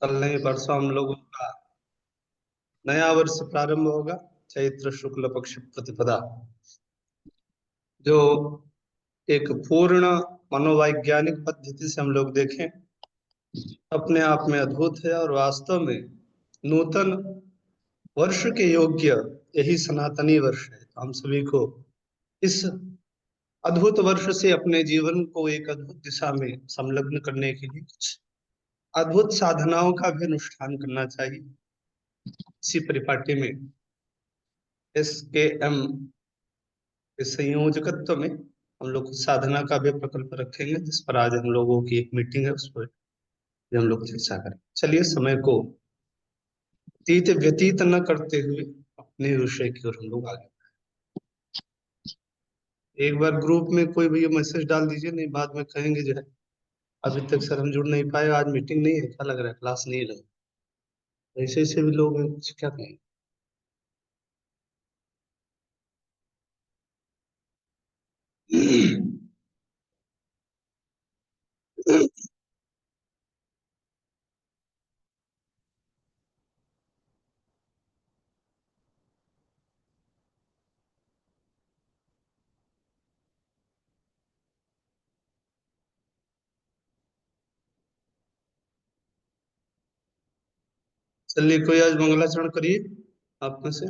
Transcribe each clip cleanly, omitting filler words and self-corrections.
कल नहीं परसों हम लोगों का नया वर्ष प्रारंभ होगा। चैत्र शुक्ल पक्ष प्रतिपदा, जो एक पूर्ण मनोवैज्ञानिक पद्धति से हम लोग देखें अपने आप में अद्भुत है, और वास्तव में नूतन वर्ष के योग्य यही सनातनी वर्ष है। तो हम सभी को इस अद्भुत वर्ष से अपने जीवन को एक अद्भुत दिशा में संलग्न करने के लिए कुछ अद्भुत साधनाओं का भी अनुष्ठान करना चाहिए। इसी परिपाटी में SKM के संयोजकत्व में हम लोग कुछ साधना का भी प्रकल्प रखेंगे, जिस पर आज हम लोगों की एक मीटिंग है, उस पर भी हम लोग चर्चा करें। चलिए समय को व्यतीत न करते हुए अपने विषय की ओर हम लोग आगे। एक बार ग्रुप में कोई भी मैसेज डाल दीजिए, नहीं बाद में कहेंगे जो है अभी तक सर हम जुड़ नहीं पाए, आज मीटिंग नहीं है, क्या लग रहा है क्लास नहीं लगा। ऐसे ऐसे भी लोग हैं, कुछ क्या कहें। चलिए कोई आज मंगलाचरण करिए आप में से।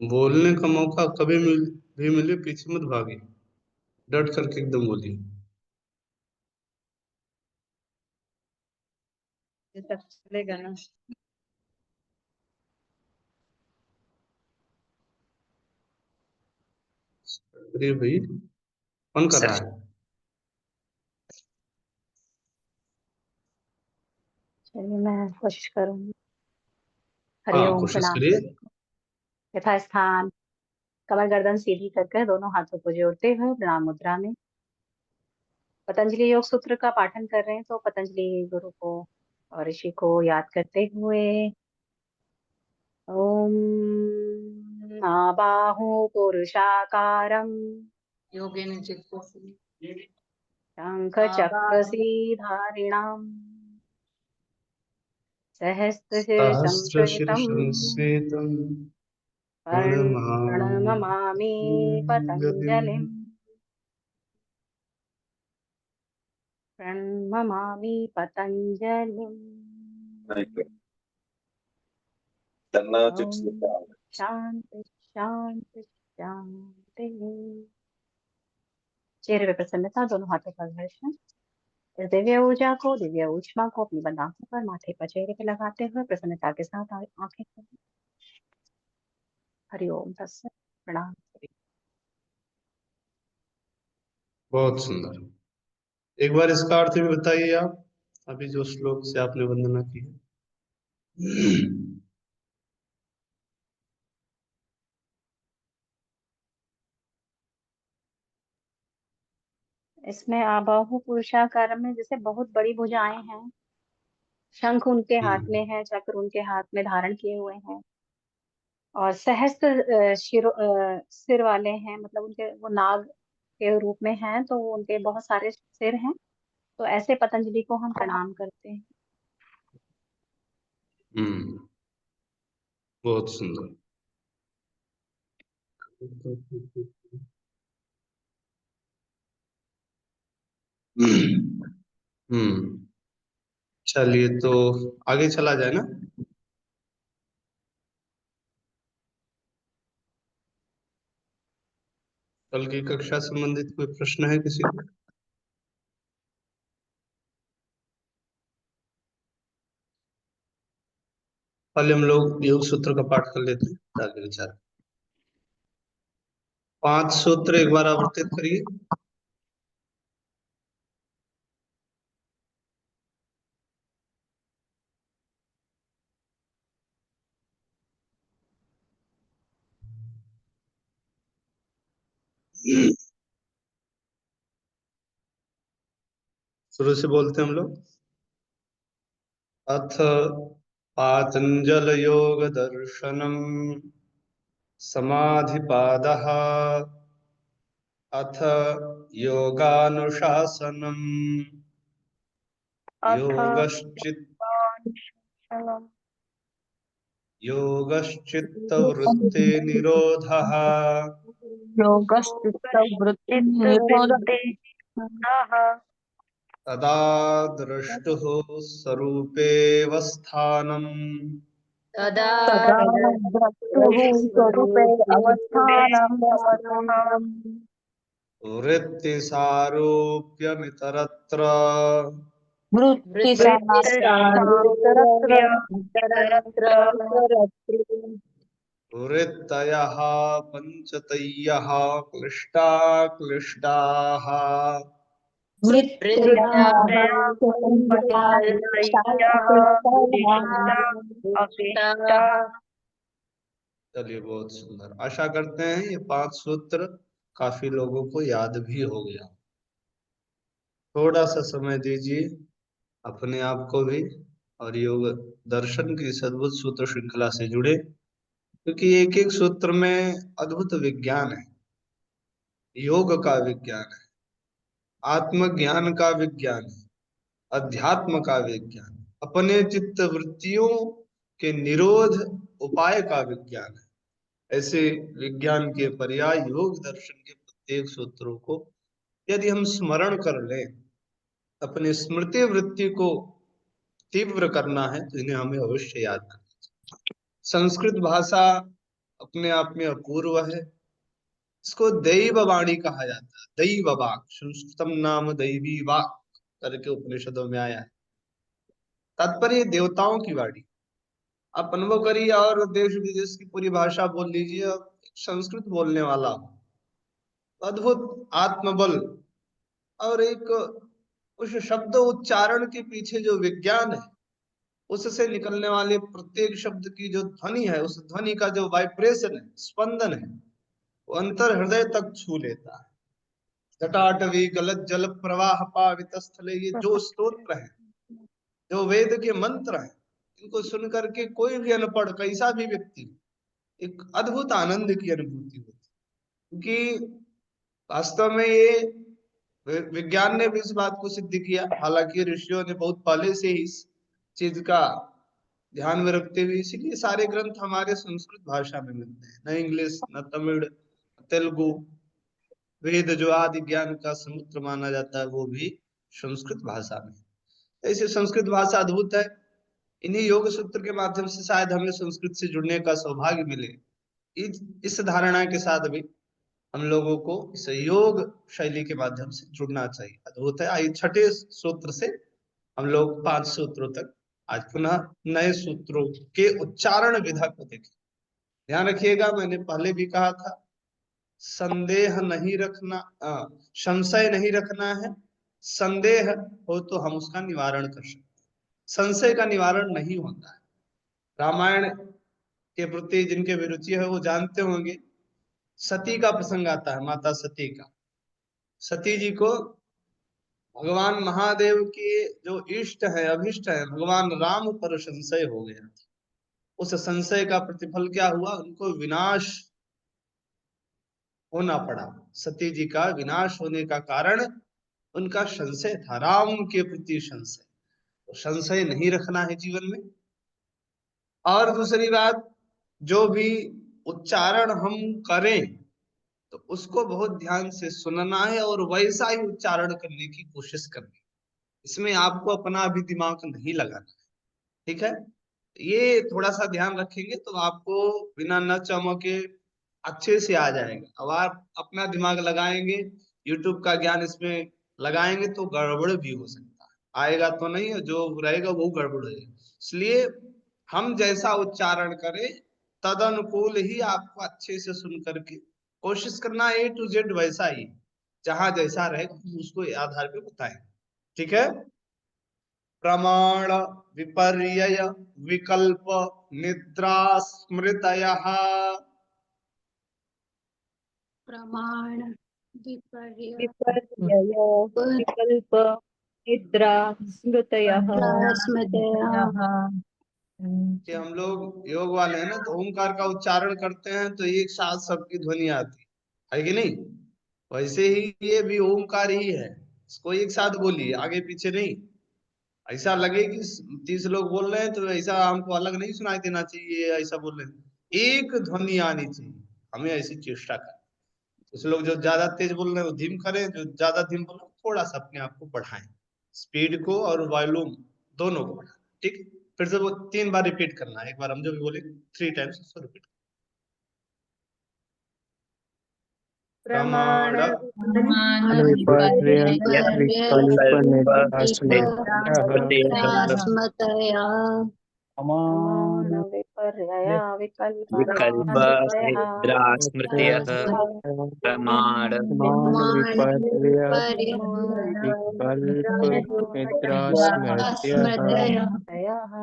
बोलने का मौका कभी भी मिले पीछे मत भागे, डट करके एकदम बोलिए। ये तक चलेगा ना। अरे भाई कौन कर रहा है? चलिए मैं कोशिश करूंगी। हाँ हरिओम, कोशिश प्रणाम करिए। सभी को। यथास्थान कमर गर्दन सीधी कर कर दोनों हाथों को जोड़ते हुए प्रणाम मुद्रा में पतंजलि योग सूत्र का पाठन कर रहे हैं, तो पतंजलि गुरु को और ऋषि को याद करते हुए ओम आबाहु पुरुषाकारं योगेन चित्तो शंख चक्रसीधारिणां सहस्रशीर्षं श्वेतं सहस्रशीर्षं श्वेतं प्रणमामि पतंजलिं प्रणमामि पतंजलिं। ओम शांति शांति शांति। चेहरे पे प्रसन्नता, दोनों हाथों का घर्षण। इस दिव्य ऊर्जा को, दिव्य ऊष्मा को अपनी बंद आंखों पर, माथे पर, चेहरे पे लगाते हुए प्रसन्नता के साथ आंखें खोलें। हरिओम तत्सत। प्रणाम। बहुत सुंदर। एक बार इसका अर्थ भी बताइए आप, अभी जो श्लोक से आपने वंदना की है। इसमें आबाहु पुरुषाकार में जैसे बहुत बड़ी भुजाएं हैं, शंख उनके हाथ में है, चक्र उनके हाथ में धारण किए हुए हैं, और सहस्त्र सिर वाले हैं, मतलब उनके वो नाग के रूप में हैं, तो वो उनके बहुत सारे सिर हैं। तो ऐसे पतंजलि को हम प्रणाम करते हैं। बहुत सुंदर। हम्म। चलिए तो आगे चला जाए ना। कल की कक्षा संबंधित कोई प्रश्न है किसी को? पहले हम लोग योग सूत्र का पाठ कर लेते हैं, आगे विचार। 5 सूत्र एक बार आवर्तित करिए। शुरू से बोलते हैं हम लोग। अथ पातंजल योग दर्शनम समाधिपादः अथ योगानुशासनम् योगश्चित्तवृत्ति निरोधः तदा द्रष्टुः स्वरूपेऽवस्थानम् तदा वृत्तिसारूप्यमितरत्र वृत्तयः पञ्चतयः क्लिष्टाः चलिए, बहुत सुंदर। आशा करते हैं ये 5 सूत्र काफी लोगों को याद भी हो गया। थोड़ा सा समय दीजिए अपने आप को भी और योग दर्शन की इस अद्भुत सूत्र श्रृंखला से जुड़े, क्योंकि एक एक सूत्र में अद्भुत विज्ञान है। योग का विज्ञान है, आत्मज्ञान का विज्ञान है, अध्यात्म का विज्ञान, अपने चित्त वृत्तियों के निरोध उपाय का विज्ञान है। ऐसे विज्ञान के पर्याय योग दर्शन के प्रत्येक सूत्रों को यदि हम स्मरण कर लें, अपने स्मृति वृत्ति को तीव्र करना है, तो इन्हें हमें अवश्य याद करना चाहिए। संस्कृत भाषा अपने आप में अपूर्व है। इसको दैव वाणी कहा जाता है। दैव वाक, संस्कृतम नाम दैवी वाक करके उपनिषदों में आया है। तात्पर्य देवताओं की वाणी। आप अनुभव करिए और देश विदेश की पूरी भाषा बोल लीजिए, संस्कृत बोलने वाला अद्भुत आत्मबल और एक उस शब्द उच्चारण के पीछे जो विज्ञान है, उससे निकलने वाले प्रत्येक शब्द की जो ध्वनि है, उस ध्वनि का जो वाइब्रेशन है, स्पंदन है, वो अंतर हृदय तक छू लेता है। जटाटवी गलत जल प्रवाह पावित स्थले, ये जो स्तोत्र है, जो वेद के मंत्र हैं, इनको सुन करके कोई भी अनपढ़ कैसा भी व्यक्ति एक अद्भुत आनंद की अनुभूति होती है। क्योंकि वास्तव में ये विज्ञान ने भी इस बात को सिद्ध किया। हालांकि ऋषियों ने बहुत पहले से ही इस चीज का ध्यान में रखते हुए, इसीलिए सारे ग्रंथ हमारे संस्कृत भाषा में मिलते हैं, न इंग्लिश, न तमिल, तेलुगु। वेद जो आदि ज्ञान का समुद्र माना जाता है, वो भी संस्कृत भाषा में। ऐसे संस्कृत भाषा अद्भुत है। इन्हीं योग सूत्र के माध्यम से शायद हमें संस्कृत से जुड़ने का सौभाग्य मिले। इस धारणा के साथ भी हम लोगों को इस योग शैली के माध्यम से जुड़ना चाहिए। अद्भुत है। आइए छठे सूत्र से हम लोग 5 सूत्रों तक आज पुनः नए सूत्रों के उच्चारण विधा को देखें। ध्यान रखिएगा, मैंने पहले भी कहा था, संदेह नहीं रखना, संशय नहीं रखना है। संदेह हो तो हम उसका निवारण कर सकते हैं, संशय का निवारण नहीं होता है। रामायण के प्रति जिनके विरुचि है वो जानते होंगे, सती का प्रसंग आता है, माता सती का। सती जी को भगवान महादेव के जो इष्ट है, अभिष्ट है, भगवान राम पर संशय हो गया था। उस संशय का प्रतिफल क्या हुआ? उनको विनाश होना पड़ा। सती जी का विनाश होने का कारण उनका संशय था, राम के प्रति संशय। तो संशय नहीं रखना है जीवन में। और दूसरी बात, जो भी उच्चारण हम करें तो उसको बहुत ध्यान से सुनना है और वैसा ही उच्चारण करने की कोशिश करनी है। इसमें आपको अपना भी दिमाग नहीं लगाना है, ठीक है? ये थोड़ा सा ध्यान रखेंगे तो आपको बिना न चमके अच्छे से आ जाएगा। अब आप अपना दिमाग लगाएंगे, यूट्यूब का ज्ञान इसमें लगाएंगे तो गड़बड़ भी हो सकता है। आएगा तो नहीं है, जो रहेगा वो गड़बड़ रहेगा। इसलिए हम जैसा उच्चारण करें तद अनुकूल ही आपको अच्छे से सुन करके कोशिश करना, A to Z वैसा ही, जहां जैसा रहेगा उसको आधार पे बताएं, ठीक है? प्रमाण विपर्यय विकल्प निद्रा स्मृतयः। प्रमाण विपर्य विकल्प निद्रा स्मृतयः। स्मृतयः कि हम लोग योग वाले हैं ना, तो ओमकार का उच्चारण करते हैं तो एक साथ सबकी ध्वनि आती है कि नहीं? वैसे ही ये भी ओमकार ही है, इसको एक साथ बोलिए, आगे पीछे नहीं। ऐसा लगे कि 30 लोग बोल रहे हैं तो ऐसा हमको अलग नहीं सुनाई देना चाहिए, ऐसा बोल रहे हैं, एक ध्वनि आनी चाहिए, हमें ऐसी चेष्टा करें। कुछ लोग जो ज्यादा तेज बोल रहे हैं वो धीम करें, जो ज्यादा धीम बोल रहे हैं थोड़ा सा अपने आप को बढ़ाएं, स्पीड को और वॉल्यूम दोनों को बढ़ाएं। ठीक, फिर से वो 3 बार रिपीट करना है, एक बार हम जो भी बोले 3 टाइम्स उसको रिपीट। प्रमाण विपर्य विकल्पनिर्धास्मतया प्रमाण विपर्यय विकल्प विकल्पनिर्धास्मतयः निद्रास्मृतयः प्रमाण विकल्पनिर्धास्मतयः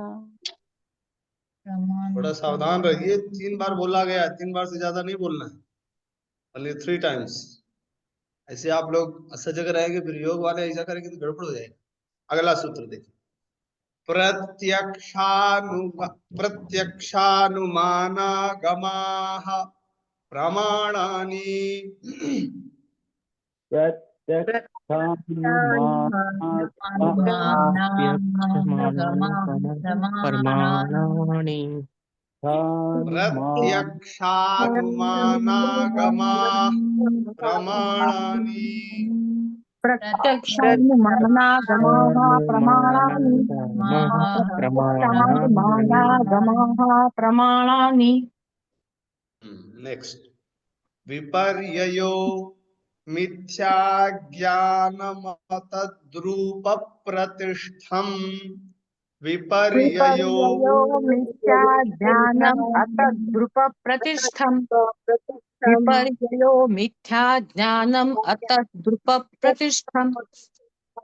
थोड़ा सावधान रहिए, 3 बार बोला गया है, 3 बार से ज्यादा नहीं बोलना है, ओनली 3 टाइम्स। ऐसे आप लोग अच्छा जगह रहेंगे, फिर योग वाले ऐसा करेंगे तो गड़बड़ हो जाएगा। अगला सूत्र देखिए, प्रत्यक्षानुमानागमाः प्रमाणानि परमाणानि प्रत्यक्षानुमानागमाः प्रमाणानि प्रत्यक्षानुमानागमाः प्रमाणानि प्रत्यक्षानुमानागमाः प्रमाणानि नेक्स्ट, विपर्ययो मिथ्या ज्ञानमतद्रूप प्रतिष्ठम् विपर्ययो विपर्ययो मिथ्या ज्ञानम् अतद्रुपप्रतिष्ठम् विपर्ययो मिथ्या ज्ञानम् अतद्रुपप्रतिष्ठम्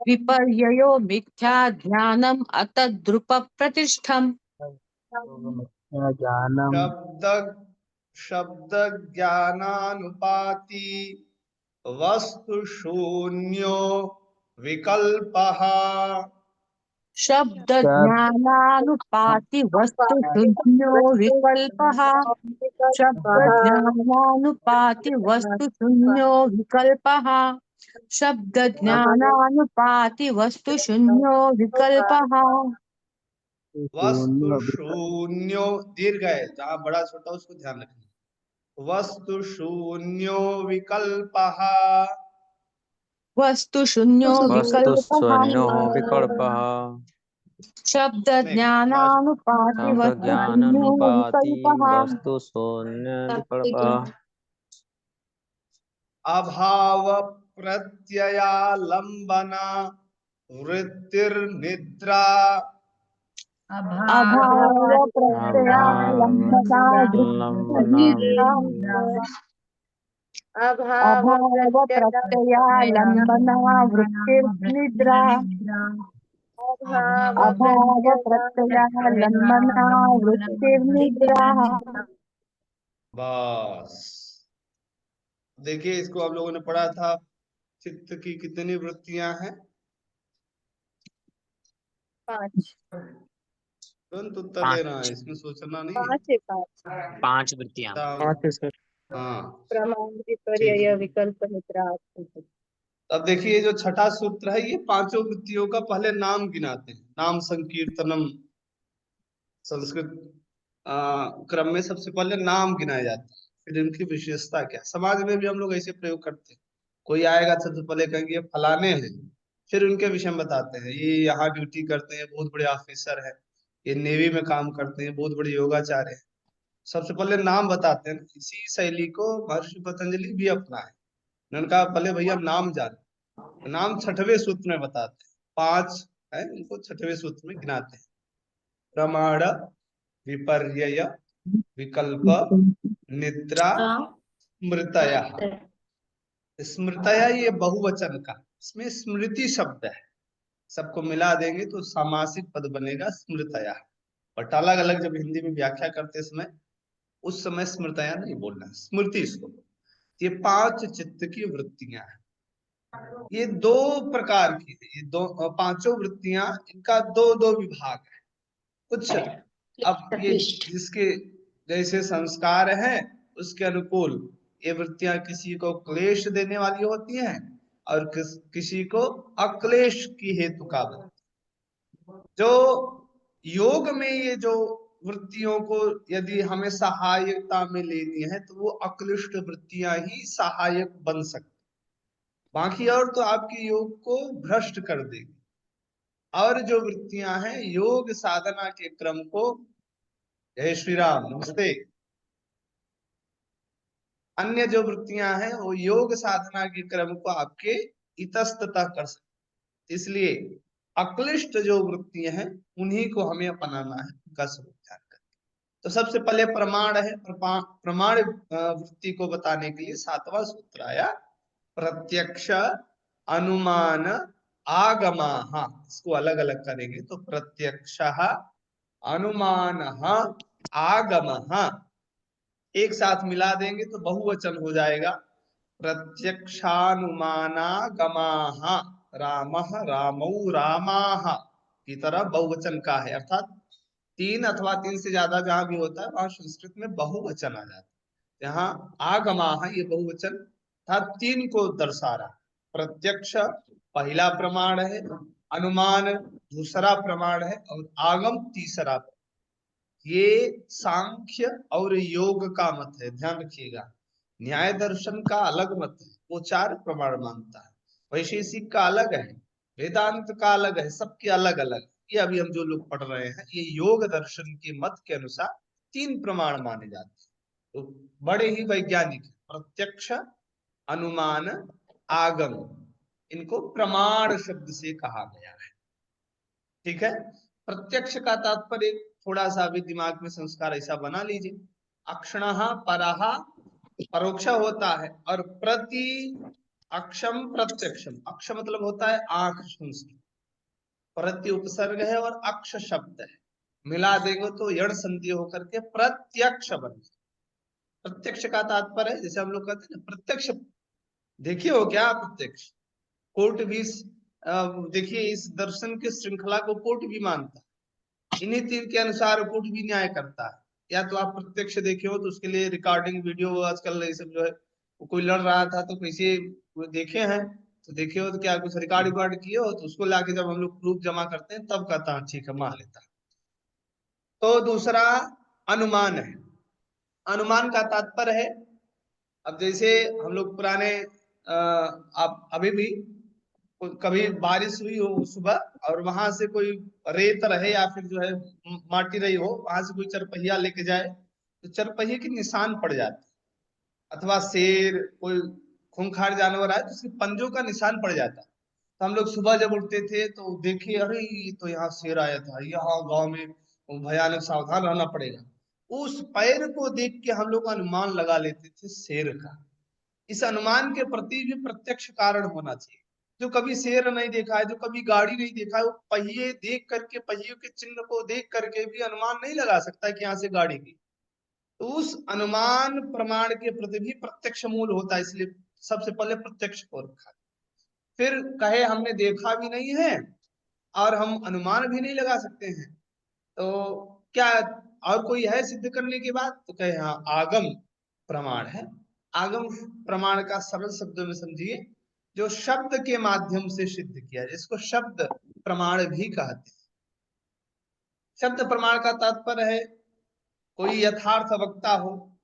विपर्ययो मिथ्या ज्ञानम् अतद्रुपप्रतिष्ठम् शब्द शब्द ज्ञानानुपाति वस्तु शून्यो विकल्पः शब्दज्ञानानुपाति वस्तुशून्यो विकल्पः शब्दज्ञानानुपाति वस्तुशून्यो विकल्पः शब्दज्ञानानुपाति वस्तुशून्यो विकल्पः वस्तु शून्यो दीर्घ है, जहाँ बड़ा छोटा उसको ध्यान रखना, वस्तु शून्यो विकल्पः वस्तुशून्यो विकल्पः वस्तुशून्यो विकल्पः शब्दज्ञानानुपाति वस्तुशून्यो शब्दज्ञानानुपाति विकल्पः वस्तुशून्य विकल्पः अभाव प्रत्ययालंबना वृत्तिर्निद्रा अभाव प्रत्ययालंबना वृत्तिर्निद्रा अभाव प्रत्ययालंबना वृत्तिर्निद्रा अभाव प्रत्ययालंबना वृत्तिर्निद्रा बस देखिए, इसको आप लोगों ने पढ़ा था, चित्त की कितनी वृत्तियां हैं? 5 तुरंत उत्तर देना है, इसमें सोचना नहीं है। 5 वृत्तियां। हाँ प्रमाण ठीक विपर्यय है। विकल्प निद्रा। अब देखिए, जो छठा सूत्र है, ये 5 वृत्तियों का पहले नाम गिनाते हैं, नाम संकीर्तनम, संस्कृत क्रम में सबसे पहले नाम गिनाए जाते हैं, फिर इनकी विशेषता क्या। समाज में भी हम लोग ऐसे प्रयोग करते हैं, कोई आएगा तो पहले कहेंगे ये फलाने हैं, फिर उनके विषय में बताते हैं, ये यहाँ ड्यूटी करते हैं, बहुत बड़े ऑफिसर है, ये नेवी में काम करते हैं, बहुत बड़े योगाचार्य हैं। सबसे पहले नाम बताते हैं। इसी शैली को महर्षि पतंजलि भी अपनाए, उन्होंने कहा पहले भैया नाम जाने, तो नाम 6वें सूत्र में बताते हैं, 5 है उनको 6वें सूत्र में गिनाते हैं। प्रमाण, विपर्यय, विकल्प, निद्रा, स्मृतया। स्मृतया ये बहुवचन का, इसमें स्मृति शब्द है, सबको मिला देंगे तो सामासिक पद बनेगा स्मृतया, बट अलग अलग जब हिंदी में व्याख्या करते समय उस समय स्मृतया नहीं बोलना है, स्मृति इसको। ये 5 चित्त की वृत्तियां हैं, ये 2 प्रकार की है, ये 5 वृत्तियां, इनका 2 विभाग है। कुछ अब ये जिसके जैसे संस्कार है उसके अनुकूल ये वृत्तियां किसी को क्लेश देने वाली होती हैं और किसी को अक्लेश की हेतु का जो योग में ये जो वृत्तियों को यदि हमें सहायता में लेनी है तो वो अक्लिष्ट वृत्तियां ही सहायक बन सकती, बाकी और तो आपके योग को भ्रष्ट कर देगी। और जो वृत्तियां हैं योग साधना के क्रम को, जय श्री राम, नमस्ते, अन्य जो वृत्तियां हैं वो योग साधना के क्रम को आपके इतस्ततः कर सकते, इसलिए अक्लिष्ट जो वृत्तियां हैं उन्हीं को हमें अपनाना है, उनका स्वरूप ध्यान करके। तो सबसे पहले प्रमाण है, प्रमाण वृत्ति को बताने के लिए 7वां सूत्र आया, प्रत्यक्ष अनुमान आगमाः। इसको अलग अलग करेंगे तो प्रत्यक्ष अनुमान आगमः, एक साथ मिला देंगे तो बहुवचन हो जाएगा, प्रत्यक्षानुमानागमाः, रामः रामौ रामाः की तरह बहुवचन का है, अर्थात 3 अथवा 3 से ज्यादा जहां भी होता है वहां संस्कृत में बहुवचन आ जाता है। यहाँ आगमाः ये बहुवचन अर्थात 3 को दर्शा रहा। प्रत्यक्ष पहला प्रमाण है, अनुमान दूसरा प्रमाण है और आगम तीसरा। ये सांख्य और योग का मत है, ध्यान रखिएगा। न्याय दर्शन का अलग मत है, वो 4 प्रमाण मानता है। वैशेषिक का अलग है, वेदांत का अलग है, सबके अलग अलग। ये अभी हम जो लोग पढ़ रहे हैं ये योग दर्शन के मत के अनुसार 3 प्रमाण माने जाते हैं, तो बड़े ही वैज्ञानिक है। प्रत्यक्ष अनुमान आगम, इनको प्रमाण शब्द से कहा गया है, ठीक है। प्रत्यक्ष का तात्पर्य थोड़ा सा भी दिमाग में संस्कार ऐसा बना लीजिए, अक्षणः परः परोक्ष होता है और प्रति अक्षम प्रत्यक्षम, अक्ष मतलब होता है आंख, प्रति उपसर्ग है और अक्ष शब्द है, मिला देंगे तो यण संधि होकर के प्रत्यक्ष बन। प्रत्यक्ष का तात्पर्य जैसे हम लोग कहते हैं ना प्रत्यक्ष, देखिए हो क्या प्रत्यक्ष, कोर्ट भी देखिए इस दर्शन की श्रृंखला को कोर्ट भी मानता है, इन्हीं 3 के अनुसार कोर्ट भी न्याय करता है। या तो आप प्रत्यक्ष देखे हो तो उसके लिए रिकॉर्डिंग वीडियो आजकल ये सब जो है, कोई लड़ रहा था तो कैसे देखे हैं, तो देखे हो तो क्या कुछ रिकॉर्ड किए हो तो उसको लाके जब हम लोग प्रूफ जमा करते हैं तब कहता है ठीक है मान लेता। तो दूसरा अनुमान है, अनुमान का तात्पर्य है, अब जैसे हम लोग पुराने आप अभी भी कभी बारिश हुई हो सुबह और वहां से कोई रेत रहे या फिर जो है माटी रही हो, वहां से कोई चरपहिया लेके जाए तो चरपहिए के निशान पड़ जाते, अथवा शेर कोई खूंखार जानवर आए तो उसके पंजों का निशान पड़ जाता। तो हम लोग सुबह जब उठते थे तो देखे अरे ये तो यहाँ शेर आया था, यहाँ गांव में भयानक सावधान रहना पड़ेगा। उस पैर को देख के हम लोग अनुमान लगा लेते थे शेर का। इस अनुमान के प्रति भी प्रत्यक्ष कारण होना चाहिए। जो कभी शेर नहीं देखा है, जो कभी गाड़ी नहीं देखा है, वो पहिए देख करके, पहियों के चिन्ह को देख करके भी अनुमान नहीं लगा सकता कि यहाँ से गाड़ी गई। तो उस अनुमान प्रमाण के प्रति भी प्रत्यक्ष मूल होता है, इसलिए सबसे पहले प्रत्यक्ष को रखा। फिर कहे हमने देखा भी नहीं है और हम अनुमान भी नहीं लगा सकते हैं, तो क्या और कोई है सिद्ध करने के बाद, तो कहे हाँ आगम प्रमाण है। आगम प्रमाण का सरल शब्दों में समझिए, जो शब्द के माध्यम से सिद्ध किया, जिसको शब्द प्रमाण भी कहते हैं। शब्द प्रमाण का तात्पर्य है कोई यथार्थ वक्ता हो,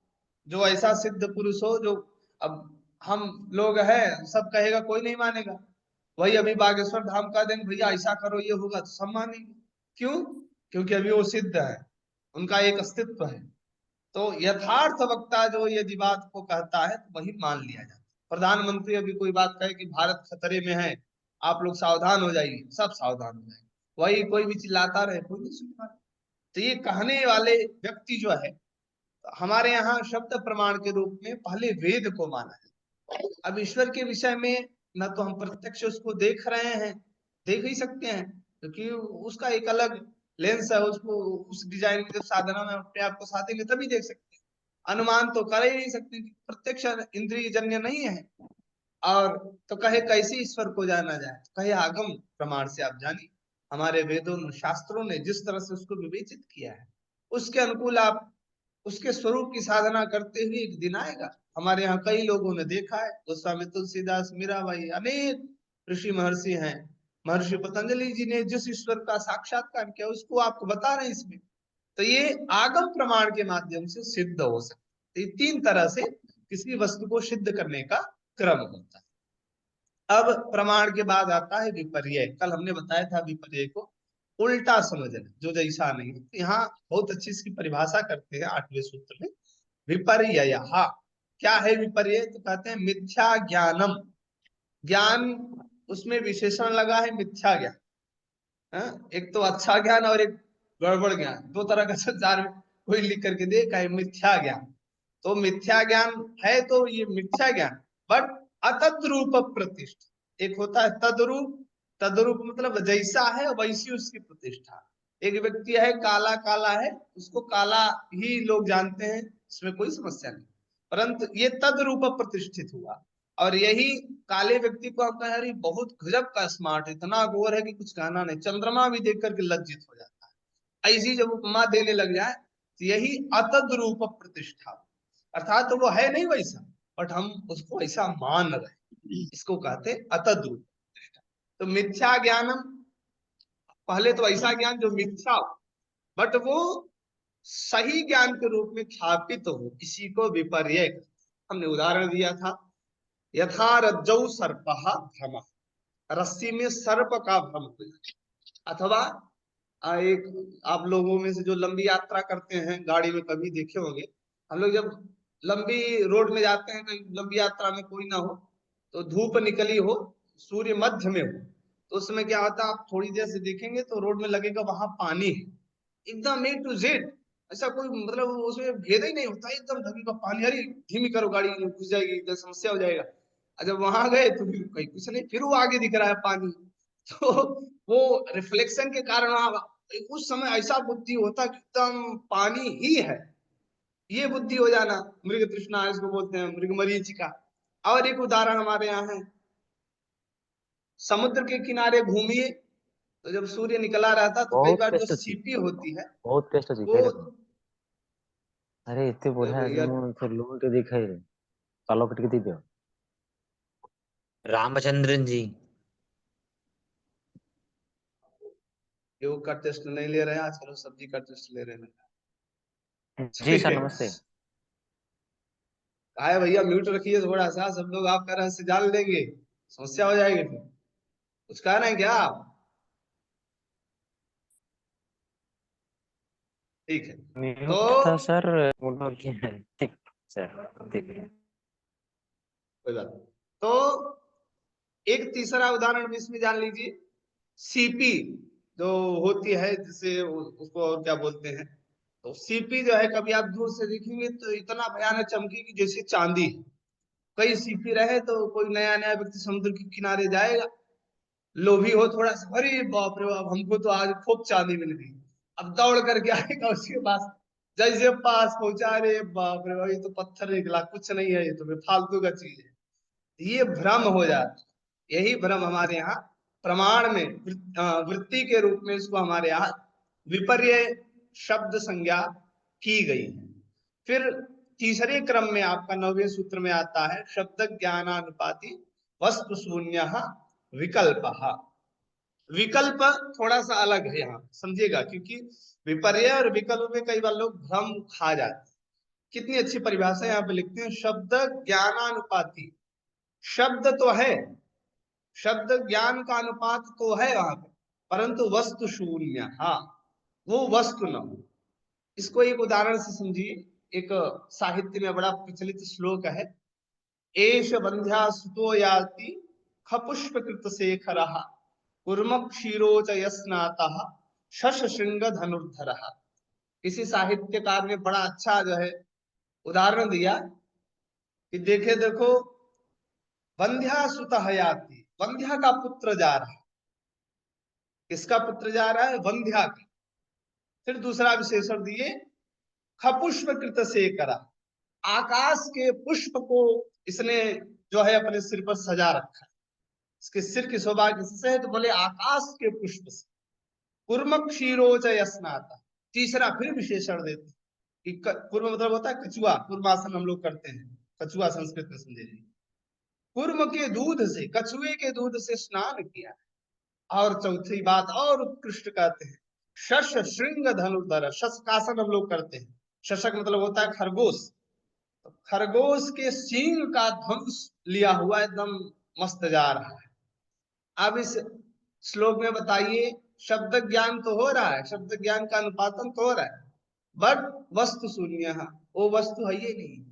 जो ऐसा सिद्ध पुरुष हो, जो अब हम लोग हैं सब कहेगा कोई नहीं मानेगा, वही अभी बागेश्वर धाम का देंगे भैया ऐसा करो ये होगा तो सब मानेंगे। क्यों? क्योंकि अभी वो सिद्ध है, उनका एक अस्तित्व है। तो यथार्थ वक्ता जो यदि बात को कहता है तो वही मान लिया जाता है। प्रधानमंत्री अभी कोई बात कहे कि भारत खतरे में है, आप लोग सावधान हो जाइए, सब सावधान हो जाएंगे, वही कोई भी चिल्लाता रहे कोई नहीं सुन पा। तो ये कहने वाले व्यक्ति जो है, हमारे यहाँ शब्द प्रमाण के रूप में पहले वेद को माना है। अब ईश्वर के विषय में न तो हम प्रत्यक्ष उसको देख रहे हैं, देख ही सकते हैं क्योंकि उसका एक अलग लेंस है, उसको उस डिजाइन में जब साधना में अपने आप को साधेंगे तभी देख सकते हैं। अनुमान तो कर ही नहीं सकते, प्रत्यक्ष इंद्रिय जन्य नहीं है। और तो कहे कैसे ईश्वर को जाना जाए, तो कहे आगम प्रमाण से आप जानिए। हमारे वेदों शास्त्रों ने जिस तरह से उसको विवेचित किया है, उसके अनुकूल आप उसके स्वरूप की साधना करते हुए एक दिन आएगा। हमारे यहाँ कई लोगों ने देखा है, गोस्वामी तुलसीदास, मीराबाई, अनेक ऋषि महर्षि हैं। महर्षि पतंजलि जी ने जिस ईश्वर का साक्षात्कार किया उसको आपको बता रहे हैं इसमें। तो ये आगम प्रमाण के माध्यम से सिद्ध हो सकता है। ये तीन तरह से किसी वस्तु को सिद्ध करने का क्रम होता है। अब प्रमाण के बाद आता है विपर्य। कल हमने बताया था विपर्य को उल्टा समझना, जो जैसा नहीं है। यहाँ बहुत अच्छी इसकी परिभाषा करते हैं 8वें सूत्र में। विपर्य क्या है विपर्य? तो कहते हैं मिथ्या ज्ञानम। ज्ञान उसमें विशेषण लगा है मिथ्या ज्ञान। एक तो अच्छा ज्ञान और एक गड़बड़ ज्ञान, दो तरह का संसार में कोई लिख करके देखा है मिथ्या ज्ञान। तो मिथ्या ज्ञान है तो ये मिथ्या ज्ञान, बट अतद्रूप प्रतिष्ठा। एक होता है तद्रूप, तद्रूप मतलब जैसा है वैसी उसकी प्रतिष्ठा। एक व्यक्ति है काला काला है, उसको काला ही लोग जानते हैं, इसमें कोई समस्या नहीं, परंतु ये तद्रूप प्रतिष्ठित हुआ। और यही काले व्यक्ति को आप कहें अरे बहुत गजब का स्मार्ट है, इतना गोर है कि कुछ कहना नहीं, चंद्रमा भी देख करके लज्जित हो जाता है। ऐसी जब उपमा देने लग जाए तो यही अतद्रूप प्रतिष्ठा, अर्थात तो वो है नहीं वैसा, बट हम उसको ऐसा मान रहे, इसको कहते अतद्रूप प्रतिष्ठा। तो मिथ्या ज्ञानम, पहले तो ऐसा ज्ञान जो मिथ्या हो बट वो सही ज्ञान के रूप में ख्यापित हो, इसी को विपर्य। हमने उदाहरण दिया था, यथा रज्जौ सर्पः भ्रमः, रस्सी में सर्प का भ्रम हो जाए। अथवा एक आप लोगों में से जो लंबी यात्रा करते हैं गाड़ी में कभी देखे होंगे, हम लोग जब लंबी रोड में जाते हैं, कहीं लंबी यात्रा में कोई ना हो तो धूप निकली हो, सूर्य मध्य में हो, तो उसमें क्या होता है, आप थोड़ी देर से देखेंगे तो रोड में लगेगा वहां पानी है, एकदम ए टू जेड, ऐसा कोई मतलब उसमें भेद ही नहीं होता, एकदम धमी का पानी। अरे धीमी करो गाड़ी, घुस जाएगी, इधर समस्या हो जाएगा। जब वहां गए तो फिर कहीं कुछ नहीं, फिर वो आगे दिख रहा है पानी। तो वो रिफ्लेक्शन के कारण उस समय ऐसा बुद्धि होता कि एकदम पानी ही है, ये बुद्धि हो जाना मृग तृष्णा, इसको बोलते हैं मृग मरीचिका। और एक उदाहरण हमारे यहाँ है, समुद्र के किनारे घूमिए तो जब सूर्य निकला रहता तो कई बहुत बार जो टेस्ट अच्छी, सीपी होती है बहुत टेस्ट अच्छी वो, खाई रखो। अरे एते बढ़िया भैया तुम तो लोन के दिखाई रे कालो कट के दी दियो। रामचंद्रन जी। योग का टेस्ट नहीं ले रहे हैं आजकल, वो सब्जी का टेस्ट ले रहे जी सर हैं। नमस्ते। कहा है भैया म्यूट रखिए थोड़ा सा, सब लोग आपका रहस्य जान लेंगे, समस्या हो जाएगी फिर। कुछ कहना है क्या आप? ठीक है म्यूट था तो सर, मुड़ो क्या है ठीक सर देखिए। कोई बात नहीं। तो एक तीसरा उदाहरण भी इसमें जान लीजिए, सीपी जो होती है जिसे उसको और क्या बोलते हैं, तो सीपी जो है कभी आप दूर से देखेंगे तो इतना भयानक चमकेगी जैसे चांदी है। कई सीपी रहे तो कोई नया नया व्यक्ति समुद्र के किनारे जाएगा, लोभी हो थोड़ा सा, अरे बाप रे बाप हमको तो आज खूब चांदी मिल गई, अब दौड़ करके आएगा उसके पास, जैसे पास पहुंचा, अरे बाप रे बाप ये तो पत्थर निकला, कुछ नहीं है, ये तो फालतू का चीज है। ये भ्रम हो जाता है। यही भ्रम हमारे यहाँ प्रमाण में वृत्ति के रूप में इसको हमारे यहाँ विपर्य शब्द संज्ञा की गई है। फिर तीसरे क्रम में आपका 9वें सूत्र में आता है शब्द ज्ञानानुपाति वस्तु शून्य विकल्प। विकल्प थोड़ा सा अलग है यहाँ, समझिएगा, क्योंकि विपर्य और विकल्प में कई बार लोग भ्रम खा जाते हैं। कितनी अच्छी परिभाषा यहाँ पे लिखते हैं, शब्द ज्ञानानुपाति। शब्द तो है, शब्द ज्ञान का अनुपात तो है वहां पे, परंतु वस्तु शून्य, हाँ वो वस्तु न हो। इसको एक उदाहरण से समझिए, एक साहित्य में बड़ा प्रचलित श्लोक है, एष बंध्या सुतो याति खपुष्प कृत शेखरः कुर्म क्षीरोच यस्नातः शश श्रृंग धनुर्धरः। किसी साहित्यकार ने बड़ा अच्छा जो है उदाहरण दिया कि देखे देखो बंध्या सुत याति, बंध्या का पुत्र जा रहा है, किसका पुत्र जा रहा है? बंध्या का। फिर दूसरा विशेषण दिए खपुष्प कृत शेखरा, आकाश के पुष्प को इसने जो है अपने सिर पर सजा रखा है। इसके सिर की शोभा किससे है? तो बोले आकाश के पुष्प से। कुर्म क्षीरोच यस्नाता, तीसरा फिर विशेषण देते हैं कि पूर्व मतलब होता है कछुआ, पूर्वासन हम लोग करते हैं, कछुआ संस्कृत में समझे। कुर्म के दूध से, कछुए के दूध से स्नान किया। और चौथी बात और उत्कृष्ट कहते हैं, शश श्रृंग धनुर्धर, शशकासन हम लोग करते हैं। शशक मतलब होता है खरगोश, तो खरगोश के सींग का धनुष लिया हुआ एकदम मस्त जा रहा है। अब इस श्लोक में बताइए, शब्द ज्ञान तो हो रहा है, शब्द ज्ञान का अनुपातन तो हो रहा है, बट वस्तु शून्य, वो वस्तु है ये नहीं।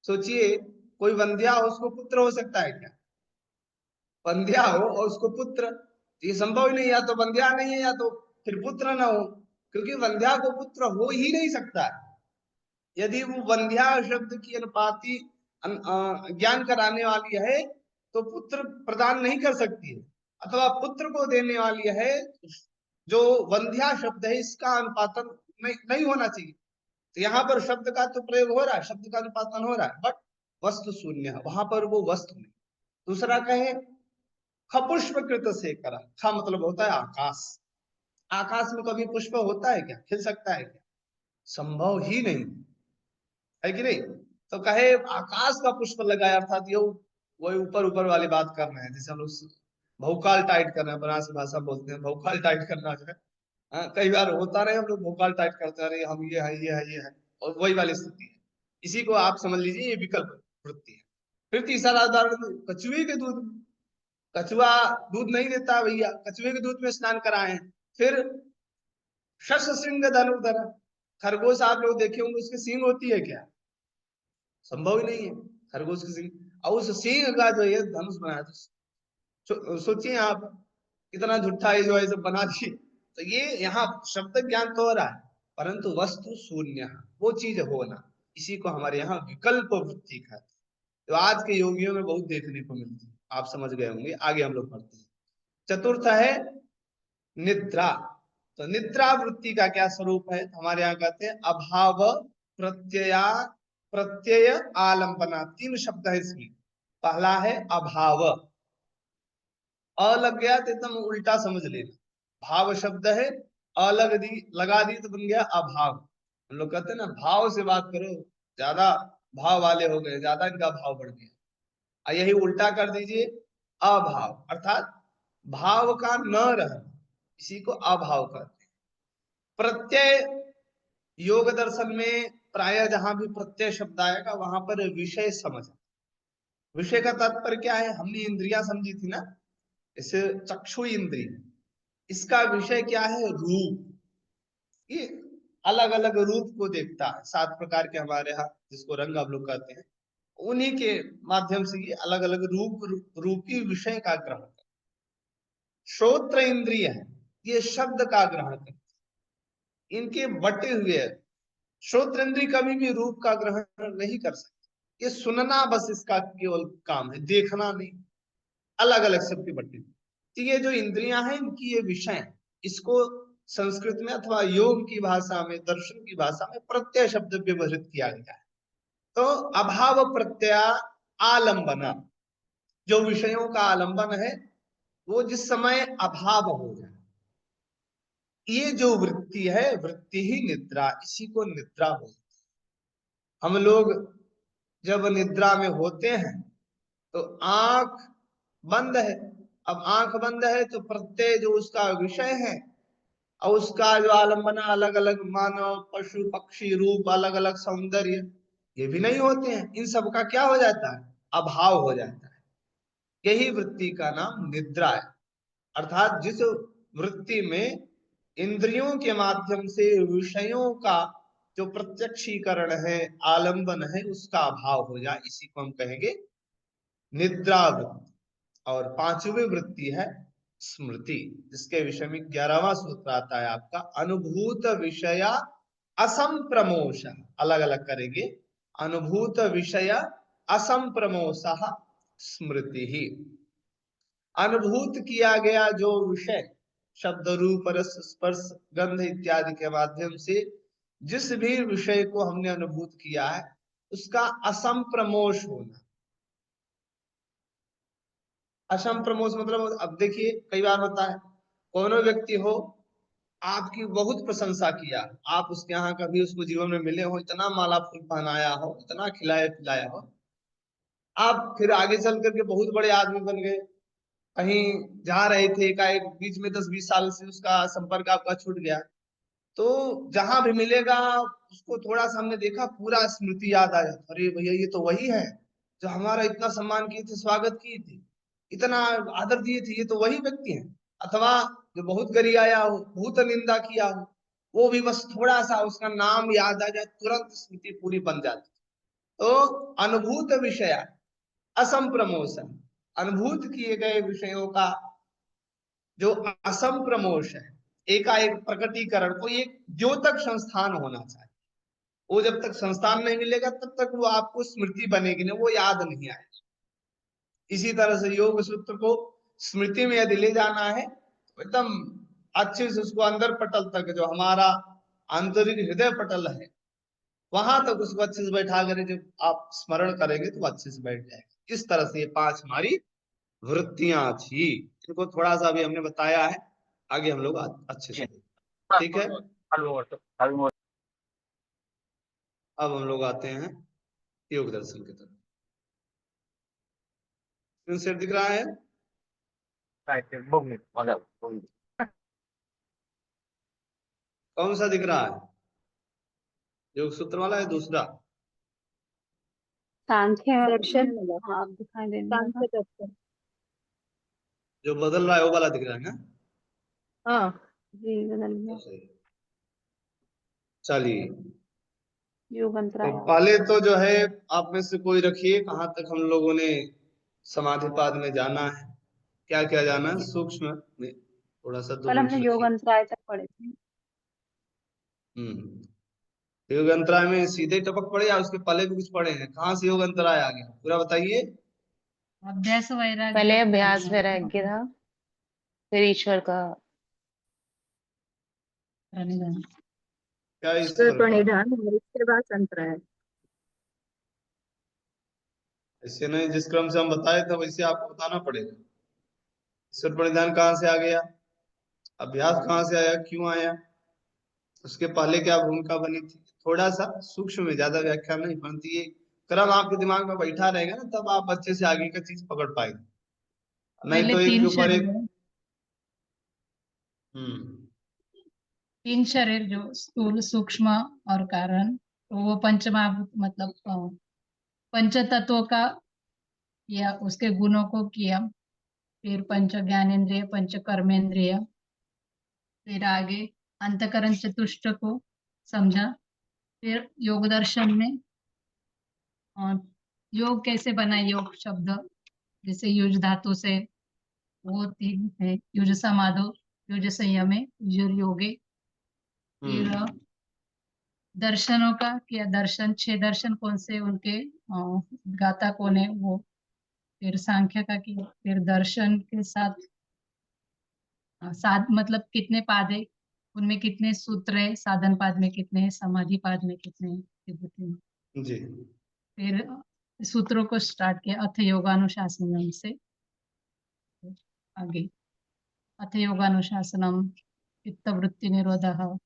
सोचिए, कोई वंध्या हो, उसको पुत्र हो सकता है क्या? वंध्या हो और उसको पुत्र, ये संभव ही नहीं। या तो वंध्या नहीं है या तो फिर पुत्र ना हो, क्योंकि वंध्या को पुत्र हो ही नहीं सकता है। यदि वो वंध्या शब्द की अनुपाति ज्ञान कराने वाली है तो पुत्र प्रदान नहीं कर सकती है, अथवा पुत्र को देने वाली है, जो वंध्या शब्द है इसका अनुपातन नहीं होना चाहिए। तो यहाँ पर शब्द का तो प्रयोग हो रहा है, शब्द का अनुपातन हो रहा है, बट वस्तु शून्य है, वहां पर वो वस्तु नहीं। दूसरा कहे खपुष्प कृत से करा, ख मतलब होता है आकाश। आकाश में कभी पुष्प होता है क्या, खिल सकता है क्या? संभव ही नहीं है कि नहीं। तो कहे आकाश का पुष्प लगाया, अर्थात ये वही ऊपर ऊपर वाली बात कर रहे हैं, जैसे हम लोग भौकाल टाइट करना है, बनारसी भाषा बोलते हैं भौकाल टाइट करना जो है। कई बार होता रहे हम लोग भौकाल टाइट करते रहे, हम ये है ये है ये है, और वही वाली स्थिति है। इसी को आप समझ लीजिए, ये विकल्प वृत्ति है। फिर तीसरा उदाहरण कछुए के दूध में, कछुआ दूध नहीं देता है भैया, कछुए के दूध में स्नान कराए। फिर शश श्रृंग धनुर्धर, खरगोश आप लोग देखे होंगे, उसकी सींग होती है क्या? संभव ही नहीं है खरगोश की सींग, और उस सींग का जो ये धनुष बनाया, तो सोचिए आप कितना झूठा ये जो है सब बना दिए। तो ये यहाँ शब्द ज्ञान तो हो रहा है, परंतु वस्तु शून्य, वो चीज होना, इसी को हमारे यहाँ विकल्प वृत्ति कहते हैं। तो आज के योगियों में बहुत देखने को मिलती है, आप समझ गए होंगे। आगे हम लोग पढ़ते हैं। चतुर्थ है निद्रा। तो निद्रा वृत्ति का क्या स्वरूप है? हमारे यहाँ कहते हैं अभाव प्रत्यया प्रत्यय आलंबना, तीन शब्द है इसमें। पहला है अभाव, अ लग गया तो एकदम उल्टा समझ लेना, भाव शब्द है, अलग लगा दी तो बन गया अभाव। हम लोग कहते हैं ना, भाव से बात करो, ज्यादा भाव वाले हो गए, ज्यादा इनका भाव बढ़ गया। यही उल्टा कर दीजिए, अभाव, अर्थात भाव का न रहना, इसी को अभाव कहते हैं। प्रत्यय, योग दर्शन में प्राय जहां भी प्रत्यय शब्द आएगा वहां पर विषय समझ। विषय का तात्पर्य क्या है? हमने इंद्रियां समझी थी ना, जैसे चक्षु इंद्रिय, इसका विषय क्या है? रूप। ये अलग अलग रूप को देखता है, 7 प्रकार के हमारे यहाँ, जिसको रंग आप लोग कहते हैं, उन्हीं के माध्यम से ये अलग अलग रूपी विषय का ग्रहण करता है। श्रोत्र इंद्रिय है, ये शब्द का ग्रहण करता है, इनके बटे हुए। श्रोत्र इंद्रिय कभी भी रूप का ग्रहण नहीं कर सकते, ये सुनना बस इसका केवल काम है, देखना नहीं। अलग अलग सबके बटे। तो ये जो इंद्रियां हैं, इनकी ये विषय है। इसको संस्कृत में अथवा योग की भाषा में, दर्शन की भाषा में प्रत्यय शब्द व्यवहृत किया गया है। तो अभाव प्रत्यय आलंबना, जो विषयों का आलंबन है, वो जिस समय अभाव हो जाए, ये जो वृत्ति है, वृत्ति ही निद्रा, इसी को निद्रा बोलते हैं। हम लोग जब निद्रा में होते हैं तो आंख बंद है। अब आंख बंद है तो प्रत्यय जो उसका विषय है और उसका जो आलंबना, अलग अलग मानव पशु पक्षी रूप, अलग अलग सौंदर्य, ये भी नहीं होते हैं। इन सब का क्या हो जाता है? अभाव हो जाता है। यही वृत्ति का नाम निद्रा है। अर्थात जिस वृत्ति में इंद्रियों के माध्यम से विषयों का जो प्रत्यक्षीकरण है, आलंबन है, उसका अभाव हो जाए, इसी को हम कहेंगे निद्रा वृत्ति। और पांचवी वृत्ति है स्मृति, जिसके विषय में 11वां सूत्र आता है आपका, अनुभूत विषय असंप्रमोश। अलग अलग करेंगे, अनुभूत विषय असंप्रमोश स्मृति ही। अनुभूत किया गया जो विषय, शब्द रूप रस स्पर्श गंध इत्यादि के माध्यम से जिस भी विषय को हमने अनुभूत किया है, उसका असंप्रमोश होना। असंप्रमोश मतलब, अब देखिए कई बार होता है, कोनो व्यक्ति हो आपकी बहुत प्रशंसा किया, आप उसके यहाँ कभी उसको जीवन में मिले हो, इतना माला फूल पहनाया हो, इतना खिलाया पिलाया हो, आप फिर आगे चल करके बहुत बड़े आदमी बन गए, कहीं जा रहे थे एकाएक बीच में 10-20 साल से उसका संपर्क आपका छूट गया, तो जहां भी मिलेगा उसको थोड़ा सा हमने देखा पूरा स्मृति याद आ जाता, अरे भैया ये तो वही है जो हमारा इतना सम्मान किए थे, स्वागत किए थे, इतना आदर दिए थे, ये तो वही व्यक्ति है। अथवा जो बहुत गरियाया हो, बहुत निंदा किया हो, वो भी बस थोड़ा सा उसका नाम याद आ जाए तुरंत स्मृति पूरी बन जाती। तो अनुभूत विषय असंप्रमोशन, अनुभूत किए गए विषयों का जो असंप्रमोश है, एकाएक प्रकटीकरण, कोई एक द्योतक संस्थान होना चाहिए। वो जब तक संस्थान नहीं मिलेगा तब तक वो आपको स्मृति बनेगी नहीं, वो याद नहीं आएगी। इसी तरह से योग सूत्र को स्मृति में यदि ले जाना है तो एकदम अच्छे से उसको अंदर पटल तक, जो हमारा आंतरिक हृदय पटल है, वहां तक उसको अच्छे से बैठा करें, जब आप स्मरण करेंगे तो अच्छे से बैठ जाएगा। इस तरह से ये 5 हमारी वृत्तियां थी, इनको थोड़ा सा अभी हमने बताया है, आगे हम लोग अच्छे से देखेंगे। ठीक है, अब हम लोग आते हैं योग दर्शन की तरफ। सेट दिख रहा है? कौन सा दिख रहा है, योग सूत्र वाला है दूसरा? सांख्य दर्शन हाँ दिखाई देने लगा। जो बदल रहा है वो वाला दिख रहा है ना? हाँ जी बदल गया, चलिए, योग तो अंतराय। पहले तो जो है आप में से कोई रखिए, कहाँ तक हम लोगों ने समाधिपाद में जाना है, क्या क्या जाना है, सूक्ष्म में थोड़ा सा 2 कल मिनट हमने योग रखिए। अंतराय तक पढ़े थे। योग अंतराय में सीधे टपक पड़े या उसके पहले भी कुछ पढ़े हैं? कहाँ से योग अंतराय आ गया पूरा बताइए। अभ्यास वैराग्य, पहले अभ्यास वैराग्य था, फिर ईश्वर का प्रणिधान। क्या ईश्वर का? प्रणिधान और इसके बाद संतराय। ऐसे नहीं, जिस क्रम से हम बताए थे वैसे आपको बताना पड़ेगा। ईश्वर प्रणिधान कहाँ से आ गया, अभ्यास कहाँ से आया, क्यों आया, उसके पहले क्या भूमिका बनी थी, थोड़ा सा सूक्ष्म में, ज्यादा व्याख्या नहीं, परंतु ये क्रम आपके दिमाग में बैठा रहेगा ना, तब आप अच्छे से आगे का चीज पकड़ पाएंगे, नहीं पहले तो एक के तीन ऊपर एक। शरीर, हम्म तीन शरीर जो स्थूल सूक्ष्म और कारण, तो वो पंचमहाभूत मतलब पंच तत्वों का या उसके गुणों को किया, फिर पंच ज्ञानेन्द्रिय, पंच कर्मेंद्रिय, फिर आगे अंतकरण चतुष्ट को समझा, फिर योग दर्शन में योग कैसे बना, योग शब्द जैसे युज धातु से, वो 3 है, युज समाधो, युज संयमे, युज योगे। फिर दर्शनों का किया, दर्शन 6 दर्शन कौन से, उनके गाता कौन है वो। फिर सांख्य का किया, फिर दर्शन के साथ साध मतलब कितने पाद है, उनमें कितने सूत्र है, साधन पाद में कितने हैं, समाधि पाद में कितने हैं, विभूति में। जी, फिर सूत्रों को स्टार्ट किया अथ योगानुशासनम से आगे, अथ योगानुशासनम चित्तवृत्ति निरोधः,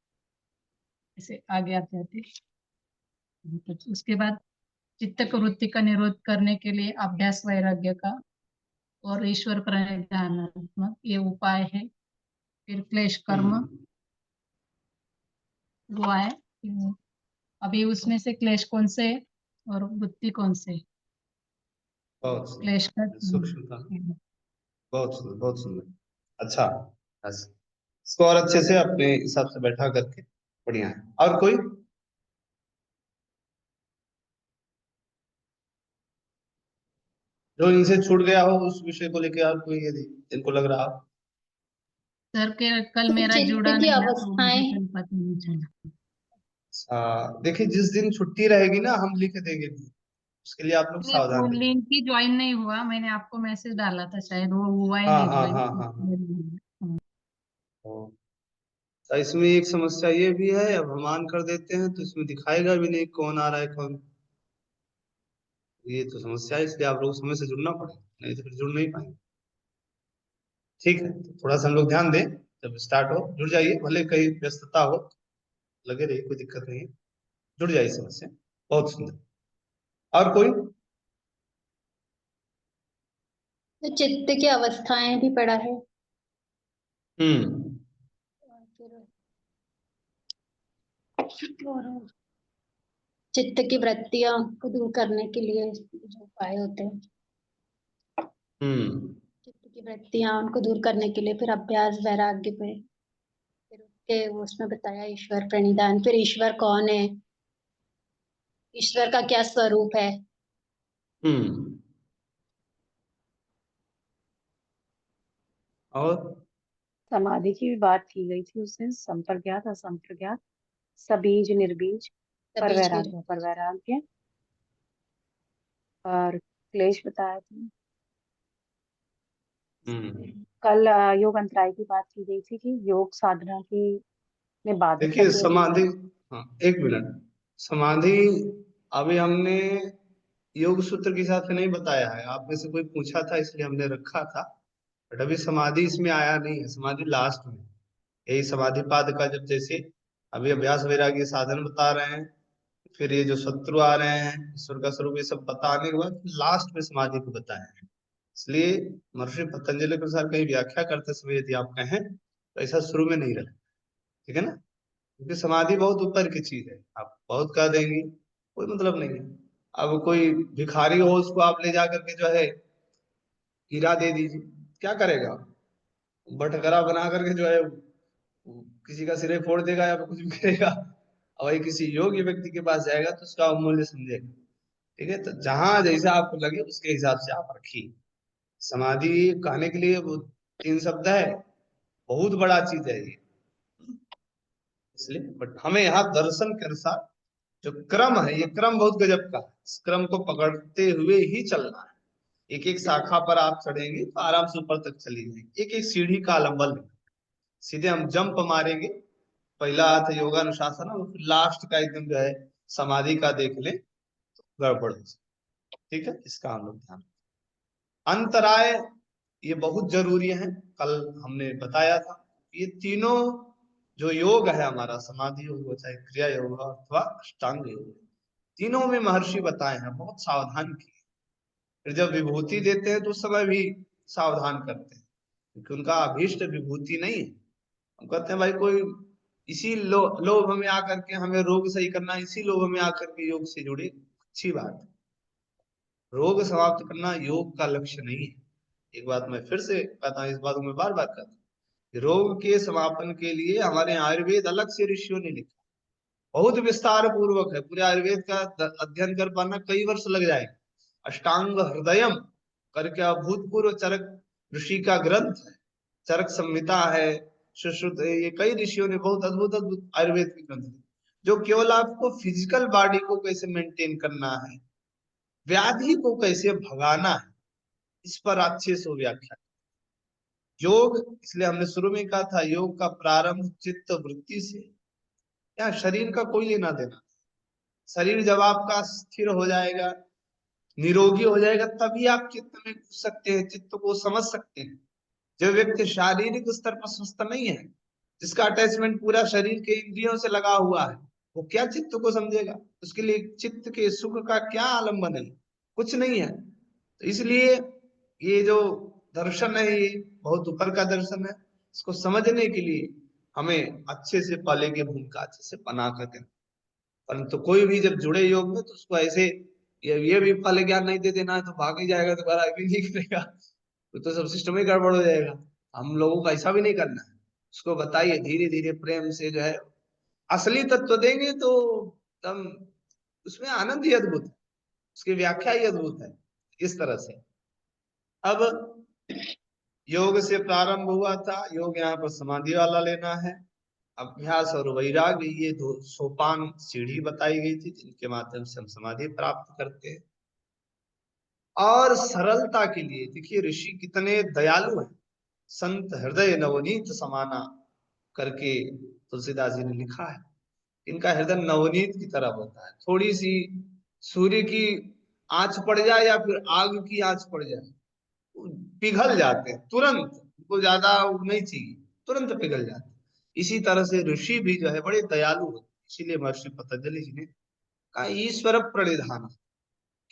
ऐसे आगे आते आते। तो उसके बाद चित्त को वृत्ति का निरोध करने के लिए अभ्यास वैराग्य का और ईश्वर प्रणिधानात्मक ये उपाय है। फिर क्लेश कर्म वो है, अभी उसमें से क्लेश कौन से है और वृत्ति कौन से है? बहुत सुंदर, क्लेश का सूक्ष्मता, बहुत सुंदर, बहुत सुंदर। अच्छा, बस इसको और अच्छे से अपने हिसाब से बैठा करके, बढ़िया है। और कोई? जो इनसे छूट गया हो उस विषय को लेके, और कोई यदि इनको लग रहा हो? सर के कल मेरा चित्त जुड़ा की नहीं ना, तो मुझे अवस्थाएं, कल पता नहीं चला। देखिए, जिस दिन छुट्टी रहेगी ना हम लिख देंगे, उसके लिए आप लोग नहीं, वो सावधान रहिए। लिंक ही ज्वाइन नहीं हुआ, मैंने आपको मैसेज डाला था, शायद वो हुआ ही हाँ नहीं हाँ हाँ हाँ हाँ। ज्वाइन। तो इसमें एक समस्या ये भी है, अब हम ऑन कर देते हैं तो इसमें दिखाएगा भी नहीं कौन आ रहा है कौन, ये तो समस्या है, इसलिए आप लोग समय से जुड़ना पड़ेगा, नहीं तो फिर जुड़ नहीं पाएंगे। ठीक है, तो थोड़ा सा हम लोग ध्यान दें, जब स्टार्ट हो जुड़ जाइए, भले कहीं व्यस्तता हो, लगे रहिए, कोई दिक्कत नहीं है, जुड़ जाइए समझ से। बहुत सुंदर। और कोई? तो चित्त की अवस्थाएं भी पढ़ा है। और चित्त की वृत्तियां को दूर करने के लिए जो उपाय होते हैं, चित्त की वृत्तियां उनको दूर करने के लिए फिर अभ्यास वैराग्य पे, फिर उसके उसमें बताया ईश्वर प्रणिधान, फिर ईश्वर कौन है, ईश्वर का क्या स्वरूप है। और समाधि की भी बात की गई थी उससे, संप्रज्ञात असंप्रज्ञात, सबीज निर्बीज, परवैराग्य परवैराग्य, और क्लेश बताया था। कल योग अंतराय की बात की गई थी कि योग साधना की में बाधित देखिए करती है समाधि, योग। हाँ एक मिनट, समाधि अभी हमने योग सूत्र के हिसाब से नहीं बताया है, आप में से कोई पूछा था इसलिए हमने रखा था, बट अभी समाधि इसमें आया नहीं है, समाधि लास्ट में। यही समाधि पाद का जब जैसे अभी अभ्यास वैराग्य साधन बता रहे हैं, फिर ये जो शत्रु आ रहे हैं, ईश्वर का स्वरूप, ये सब बताने के बाद लास्ट में समाधि को बताया है। इसलिए महर्षि पतंजलि के अनुसार कहीं व्याख्या करते समय यदि आप कहें तो ऐसा शुरू में नहीं रहे, ठीक है ना, क्योंकि समाधि बहुत ऊपर की चीज है, आप बहुत कह देंगे कोई मतलब नहीं है। अब कोई भिखारी हो, उसको आप ले जा करके जो है हीरा दे दीजिए, क्या करेगा? बटकरा बना करके जो है किसी का सिरे फोड़ देगा या फिर कुछ भी करेगा। और वही किसी योग्य व्यक्ति के पास जाएगा तो उसका अमूल्य समझेगा, ठीक है। तो जहां जैसा आपको लगे उसके हिसाब से आप रखिए। समाधि कहने के लिए वो 3 शब्द है, बहुत बड़ा चीज है ये, इसलिए। बट हमें यहाँ दर्शन के अनुसार जो क्रम है, ये क्रम बहुत गजब का है, इस क्रम को पकड़ते हुए ही चलना है। एक एक शाखा पर आप चढ़ेंगे तो आराम से ऊपर तक चली जाएंगे, एक एक सीढ़ी का आलम्बन लें। सीधे हम जंप मारेंगे, पहला हाथ योगानुशासन और फिर लास्ट का एकदम जो है समाधि का देख लें तो गड़बड़ हो जाए, ठीक है। इसका हम लोग ध्यान, अंतराय ये बहुत जरूरी है, कल हमने बताया था। ये तीनों जो योग है हमारा, समाधि योग हो चाहे क्रिया योग हो अथवा अष्टांग योग, तीनों में महर्षि बताए हैं, बहुत सावधान किए। फिर जब विभूति देते हैं तो उस समय भी सावधान करते हैं, क्योंकि उनका अभीष्ट विभूति नहीं है। हम कहते हैं भाई कोई इसी लोभ में आकर के हमें रोग सही करना, इसी लोभ में आकर के योग से जुड़े, अच्छी बात है। रोग समाप्त करना योग का लक्ष्य नहीं है। एक बात मैं फिर से कहता हूँ, इस बात को मैं बार बार कहता हूँ, रोग के समापन के लिए हमारे आयुर्वेद अलग से ऋषियों ने लिखा, बहुत विस्तार पूर्वक है, पूरे आयुर्वेद का अध्ययन कर पाना कई वर्ष लग जाएंगे। अष्टांग हृदयम करके अभूतपूर्व चरक ऋषि का ग्रंथ है, चरक संहिता है, सुश्रुत, ये कई ऋषियों ने बहुत अद्भुत अद्भुत आयुर्वेद के ग्रंथ, जो केवल आपको फिजिकल बॉडी को कैसे मेंटेन करना है, व्याधि को कैसे भगाना है, इस पर अच्छे से व्याख्या। योग, इसलिए हमने शुरू में कहा था, योग का प्रारंभ चित्त वृत्ति से, यहाँ शरीर का कोई लेना देना। शरीर जब आपका स्थिर हो जाएगा, निरोगी हो जाएगा, तभी आप चित्त में घुस सकते हैं, चित्त को समझ सकते हैं। जो व्यक्ति शारीरिक स्तर पर स्वस्थ नहीं है, जिसका अटैचमेंट पूरा शरीर के इंद्रियों से लगा हुआ है, वो क्या चित्त को समझेगा? उसके लिए चित्त के सुख का क्या आलंबन है? कुछ नहीं है। तो इसलिए ये जो दर्शन है, ये बहुत ऊपर का दर्शन है। इसको समझने के लिए हमें अच्छे से पहले की भूमिका अच्छे से बना करके, परंतु कोई भी जब जुड़े योग में तो उसको ऐसे ये भी पहले ज्ञान नहीं दे देना है तो भाग ही जाएगा, दोबारा आगे नहीं करेगा, तो सब सिस्टम ही गड़बड़ हो जाएगा। हम लोगों को ऐसा भी नहीं करना है, उसको बताइए धीरे धीरे प्रेम से जो है असली तत्व देंगे तो तम उसमें आनंद ही अद्भुत है, उसकी व्याख्या ही अद्भुत है। इस तरह से अब योग से प्रारंभ हुआ था, योग यहाँ पर समाधि वाला लेना है। अभ्यास और वैराग्य, ये 2 सोपान सीढ़ी बताई गई थी, जिनके माध्यम से हम समाधि प्राप्त करते हैं। और सरलता के लिए देखिए ऋषि कितने दयालु हैं, संत हृदय नवनीत समाना करके तुलसीदास जी ने लिखा है। इनका हृदय नवनीत की तरह होता है, थोड़ी सी सूर्य की आंच पड़ जाए या फिर आग की आंच पड़ जाए, पिघल जाते हैं तुरंत, उनको ज्यादा नहीं चाहिए, तुरंत पिघल जाते। इसी तरह से ऋषि भी जो है बड़े दयालु होते, इसीलिए महर्षि पतंजलि जी ने कहा ईश्वर प्रणिधान,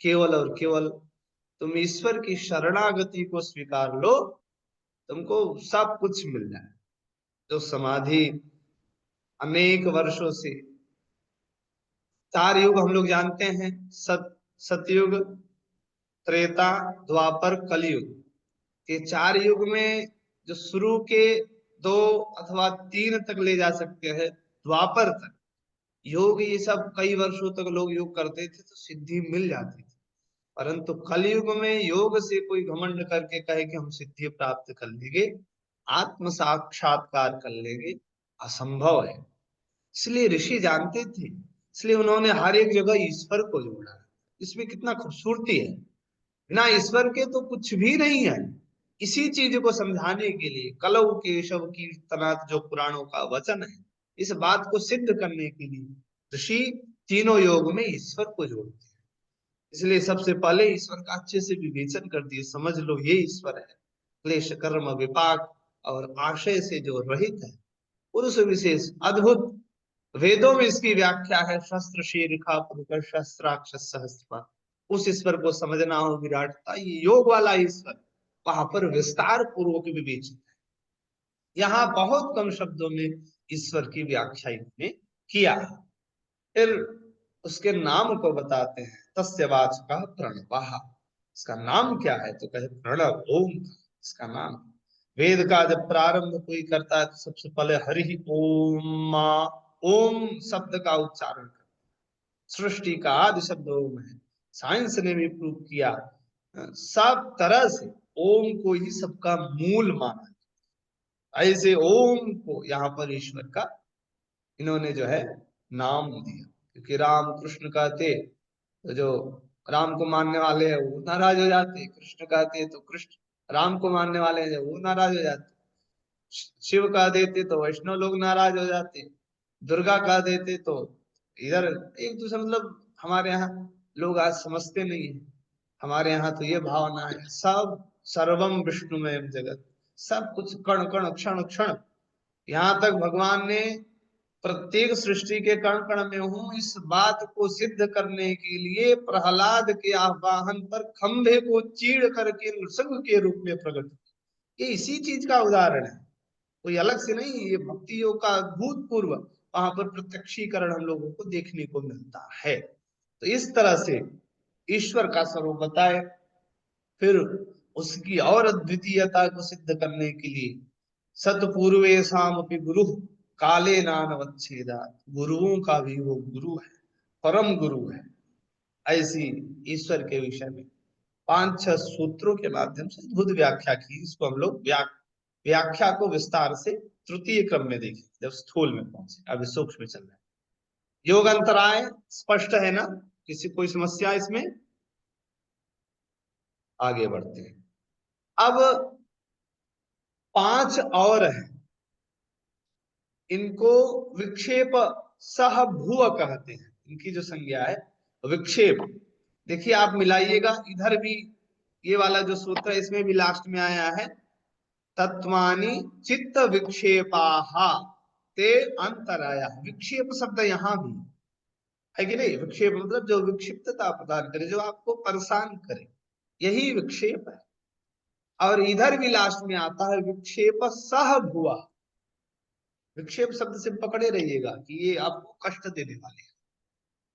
केवल और केवल तुम ईश्वर की शरणागति को स्वीकार लो, तुमको सब कुछ मिल जाए। जो समाधि अनेक वर्षों से, 4 युग हम लोग जानते हैं, सतयुग, त्रेता, द्वापर, कलयुग। ये 4 युग में जो शुरू के 2 अथवा 3 तक ले जा सकते हैं, द्वापर तक योग, ये सब कई वर्षों तक लोग योग करते थे तो सिद्धि मिल जाती थी। परंतु कलयुग में योग से कोई घमंड करके कहे कि हम सिद्धि प्राप्त कर लेंगे, आत्म साक्षात्कार कर लेंगे, असंभव है। इसलिए ऋषि जानते थे, इसलिए उन्होंने हर एक जगह ईश्वर को जोड़ा। इसमें कितना खूबसूरती है, बिना ईश्वर के तो कुछ भी नहीं है। इसी चीज को समझाने के लिए कलौ केशव कीर्तनात् जो पुराणों का वचन है, इस बात को सिद्ध करने के लिए ऋषि तीनों योग में ईश्वर को जोड़ते हैं। इसलिए सबसे पहले ईश्वर का अच्छे से विवेचन कर दिए, समझ लो ये ईश्वर है, क्लेश कर्म विपाक और आशय से जो रहित है, पुरुष विशेष अद्भुत। वेदों में इसकी व्याख्या है, शस्त्र शीर्षा पुरुष शस्त्राक्ष सहस्त्र। उस ईश्वर को समझना हो विराटता, ये योग वाला ईश्वर वहां पर विस्तार पूर्वक विवेचित है। यहाँ बहुत कम शब्दों में ईश्वर की व्याख्या इन्होंने किया है। फिर उसके नाम को बताते हैं, तस्य वाचकः प्रणवः। इसका नाम क्या है तो कहे प्रणव, ओम इसका नाम। वेद का जब प्रारंभ कोई करता है तो सबसे पहले हरि ओम, ओम शब्द का उच्चारण कर। सृष्टि का आदि शब्द ओम है, साइंस ने भी प्रूव किया। सब तरह से ओम को ही सबका मूल माना, ऐसे ओम को यहाँ पर ईश्वर का इन्होंने जो है नाम दिया। क्योंकि राम कृष्ण कहते तो जो राम को मानने वाले हैं वो नाराज हो जाते, कृष्ण कहते तो कृष्ण राम को मानने वाले हैं वो नाराज हो जाते, शिव कह देते तो वैष्णव लोग नाराज हो जाते, दुर्गा कह देते तो इधर एक दूसरे, मतलब हमारे यहाँ लोग आज समझते नहीं है। हमारे यहाँ तो ये भावना है, सब सर्वम विष्णुमय जगत, सब कुछ कण कण क्षण क्षण, यहाँ तक भगवान ने प्रत्येक सृष्टि के कण कण में हूं इस बात को सिद्ध करने के लिए प्रहलाद के आह्वान पर खंभे को चीड़ करके नृसिंह के रूप में प्रकट, ये इसी चीज का उदाहरण है, कोई अलग से नहीं। ये भक्ति योग का अभूतपूर्व वहां पर प्रत्यक्षीकरण हम लोगों को देखने को मिलता है। तो इस तरह से ईश्वर का स्वरूप बताए। फिर उसकी और अद्वितीयता को सिद्ध करने के लिए सतपूर्वेशाम अपि गुरु काले नानवच्छेदा, गुरुओं का भी वो गुरु है, परम गुरु है। ऐसी ईश्वर के विषय में 5-6 सूत्रों के माध्यम से अद्भुत व्याख्या की। इसको हम लोग व्याख्या को विस्तार से तृतीय क्रम में देखें जब स्थूल में पहुंचे, अभी सूक्ष्म में चल रहा है। योग अंतराय स्पष्ट है ना, किसी कोई समस्या इसमें? आगे बढ़ते हैं। अब 5 और हैं, इनको विक्षेप सह भुव कहते हैं। इनकी जो संज्ञा है विक्षेप, देखिए आप मिलाइएगा, इधर भी ये वाला जो सूत्र है इसमें भी लास्ट में आया है, तत्वानि चित्त विक्षेपाहा ते अंतराया। विक्षेप शब्द यहाँ भी है कि नहीं? विक्षेप मतलब जो विक्षिप्तता प्रदान करे, जो आपको परेशान करे, यही विक्षेप है। और इधर भी लास्ट में आता है विक्षेप सह भुआ। विक्षेप शब्द से पकड़े रहिएगा कि ये आपको कष्ट देने वाले हैं,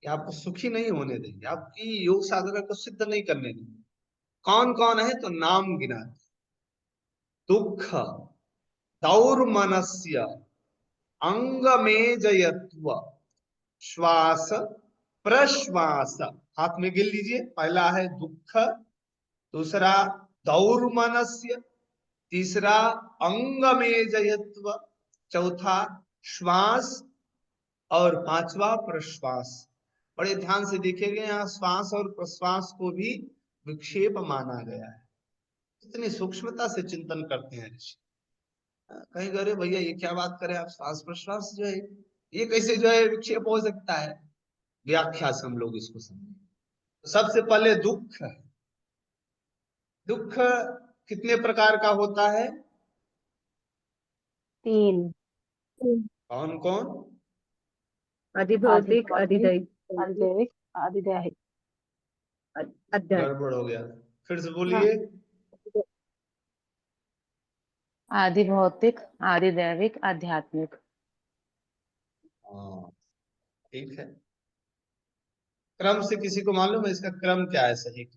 ये आपको सुखी नहीं होने देंगे, आपकी योग साधना को सिद्ध नहीं करने देंगे। कौन कौन है तो नाम गिना, दुख, दौर्मनस्य, अंग में जयत्व, श्वास प्रश्वास, हाथ में गिन लीजिए। पहला है दुख, दूसरा दौर्मनस्य, तीसरा अंग में जयत्व, चौथा श्वास और 5वां प्रश्वास। बड़े ध्यान से देखेंगे, यहाँ श्वास और प्रश्वास को भी विक्षेप माना गया है। इतनी सूक्ष्मता से चिंतन करते हैं ऋषि। कहीं अरे भैया ये क्या बात करें आप, श्वास प्रश्वास जो है ये कैसे जो है विक्षेप हो सकता है? व्याख्या से हम लोग इसको समझें। तो सबसे पहले दुख है। दुख कितने प्रकार का होता है? तीन। कौन कौन? अधिभौतिक, अधिदैविक, अधिदैविक, अधिदैहिक, अध्यात्म। गड़बड़ हो गया, फिर से बोलिए। आधिभौतिक, आधिदैविक, आध्यात्मिक। हाँ ठीक है। क्रम से किसी को मालूम है इसका क्रम क्या है सही?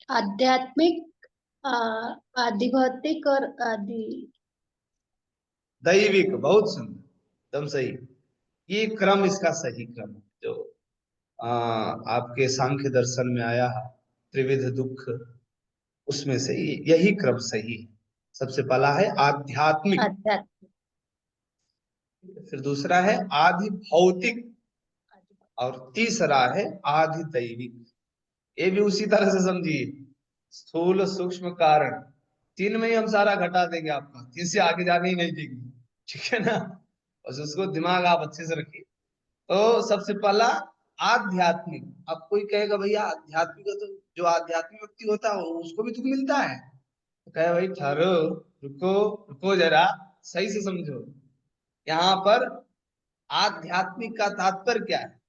आध्यात्मिक, आदि भौतिक और आदि दैविक, बहुत सुंदर, एकदम सही। ये क्रम इसका सही क्रम है जो आपके सांख्य दर्शन में आया है, त्रिविध दुख, उसमें से यही क्रम सही है। सबसे पहला है आध्यात्मिक, आध्यात्मिक, फिर दूसरा है आधि भौतिक, और तीसरा है आधि दैविक। ये भी उसी तरह से समझिए, स्थूल सूक्ष्म कारण, तीन में ही हम सारा घटा देंगे आपका, तीन से आगे जाने ही नहीं देंगे, ठीक है ना? बस उसको दिमाग आप अच्छे से रखिए। तो सबसे पहला आध्यात्मिक। अब कोई कहेगा भैया आध्यात्मिक है तो जो आध्यात्मिक व्यक्ति होता है उसको भी दुख मिलता है? तो कहे भाई ठहरो, रुको, रुको जरा, सही से समझो। यहाँ पर आध्यात्मिक का तात्पर्य क्या है?